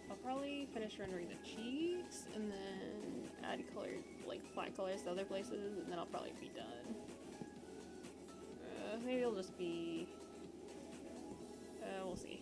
I'll probably finish rendering the cheeks and then add color, like flat colors to other places, and then I'll probably be done. Maybe it'll just be... we'll see.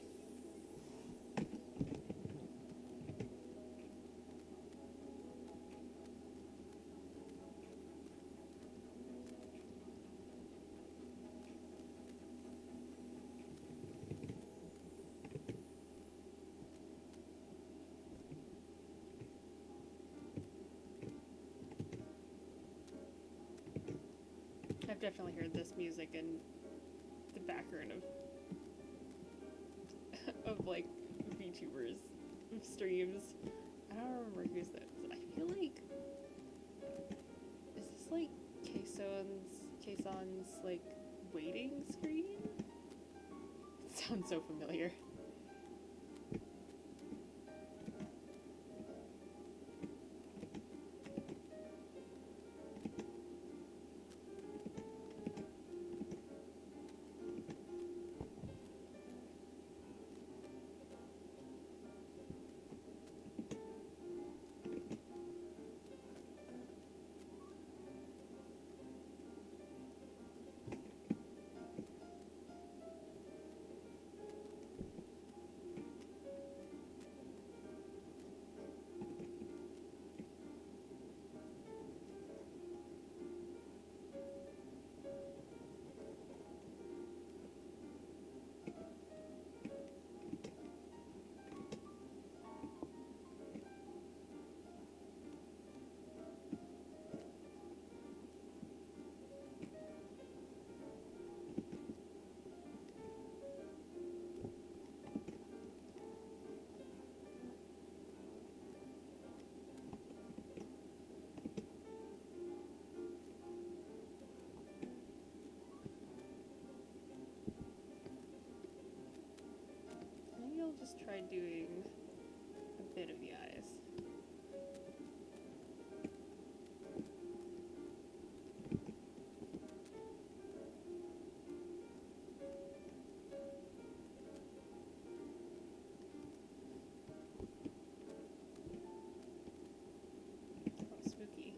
I've definitely heard this music in the background of like VTubers streams. I don't remember who's that. I feel like, is this like Kaeson's like waiting screen? It sounds so familiar. Maybe I'll just try doing a bit of the eyes. Oh, spooky.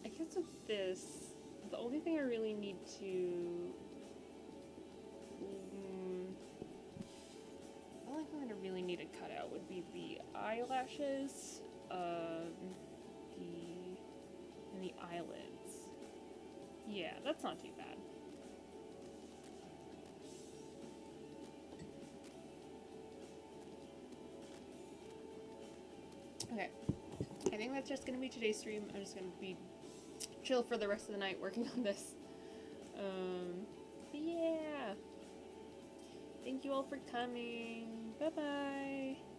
I guess with this, the only thing I really need to... the only thing that I really need to cut out would be the eyelashes, and the eyelids. Yeah, that's not too bad. Okay, I think that's just gonna be today's stream. I'm just gonna be chill for the rest of the night working on this. Yeah. Thank you all for coming. Bye bye.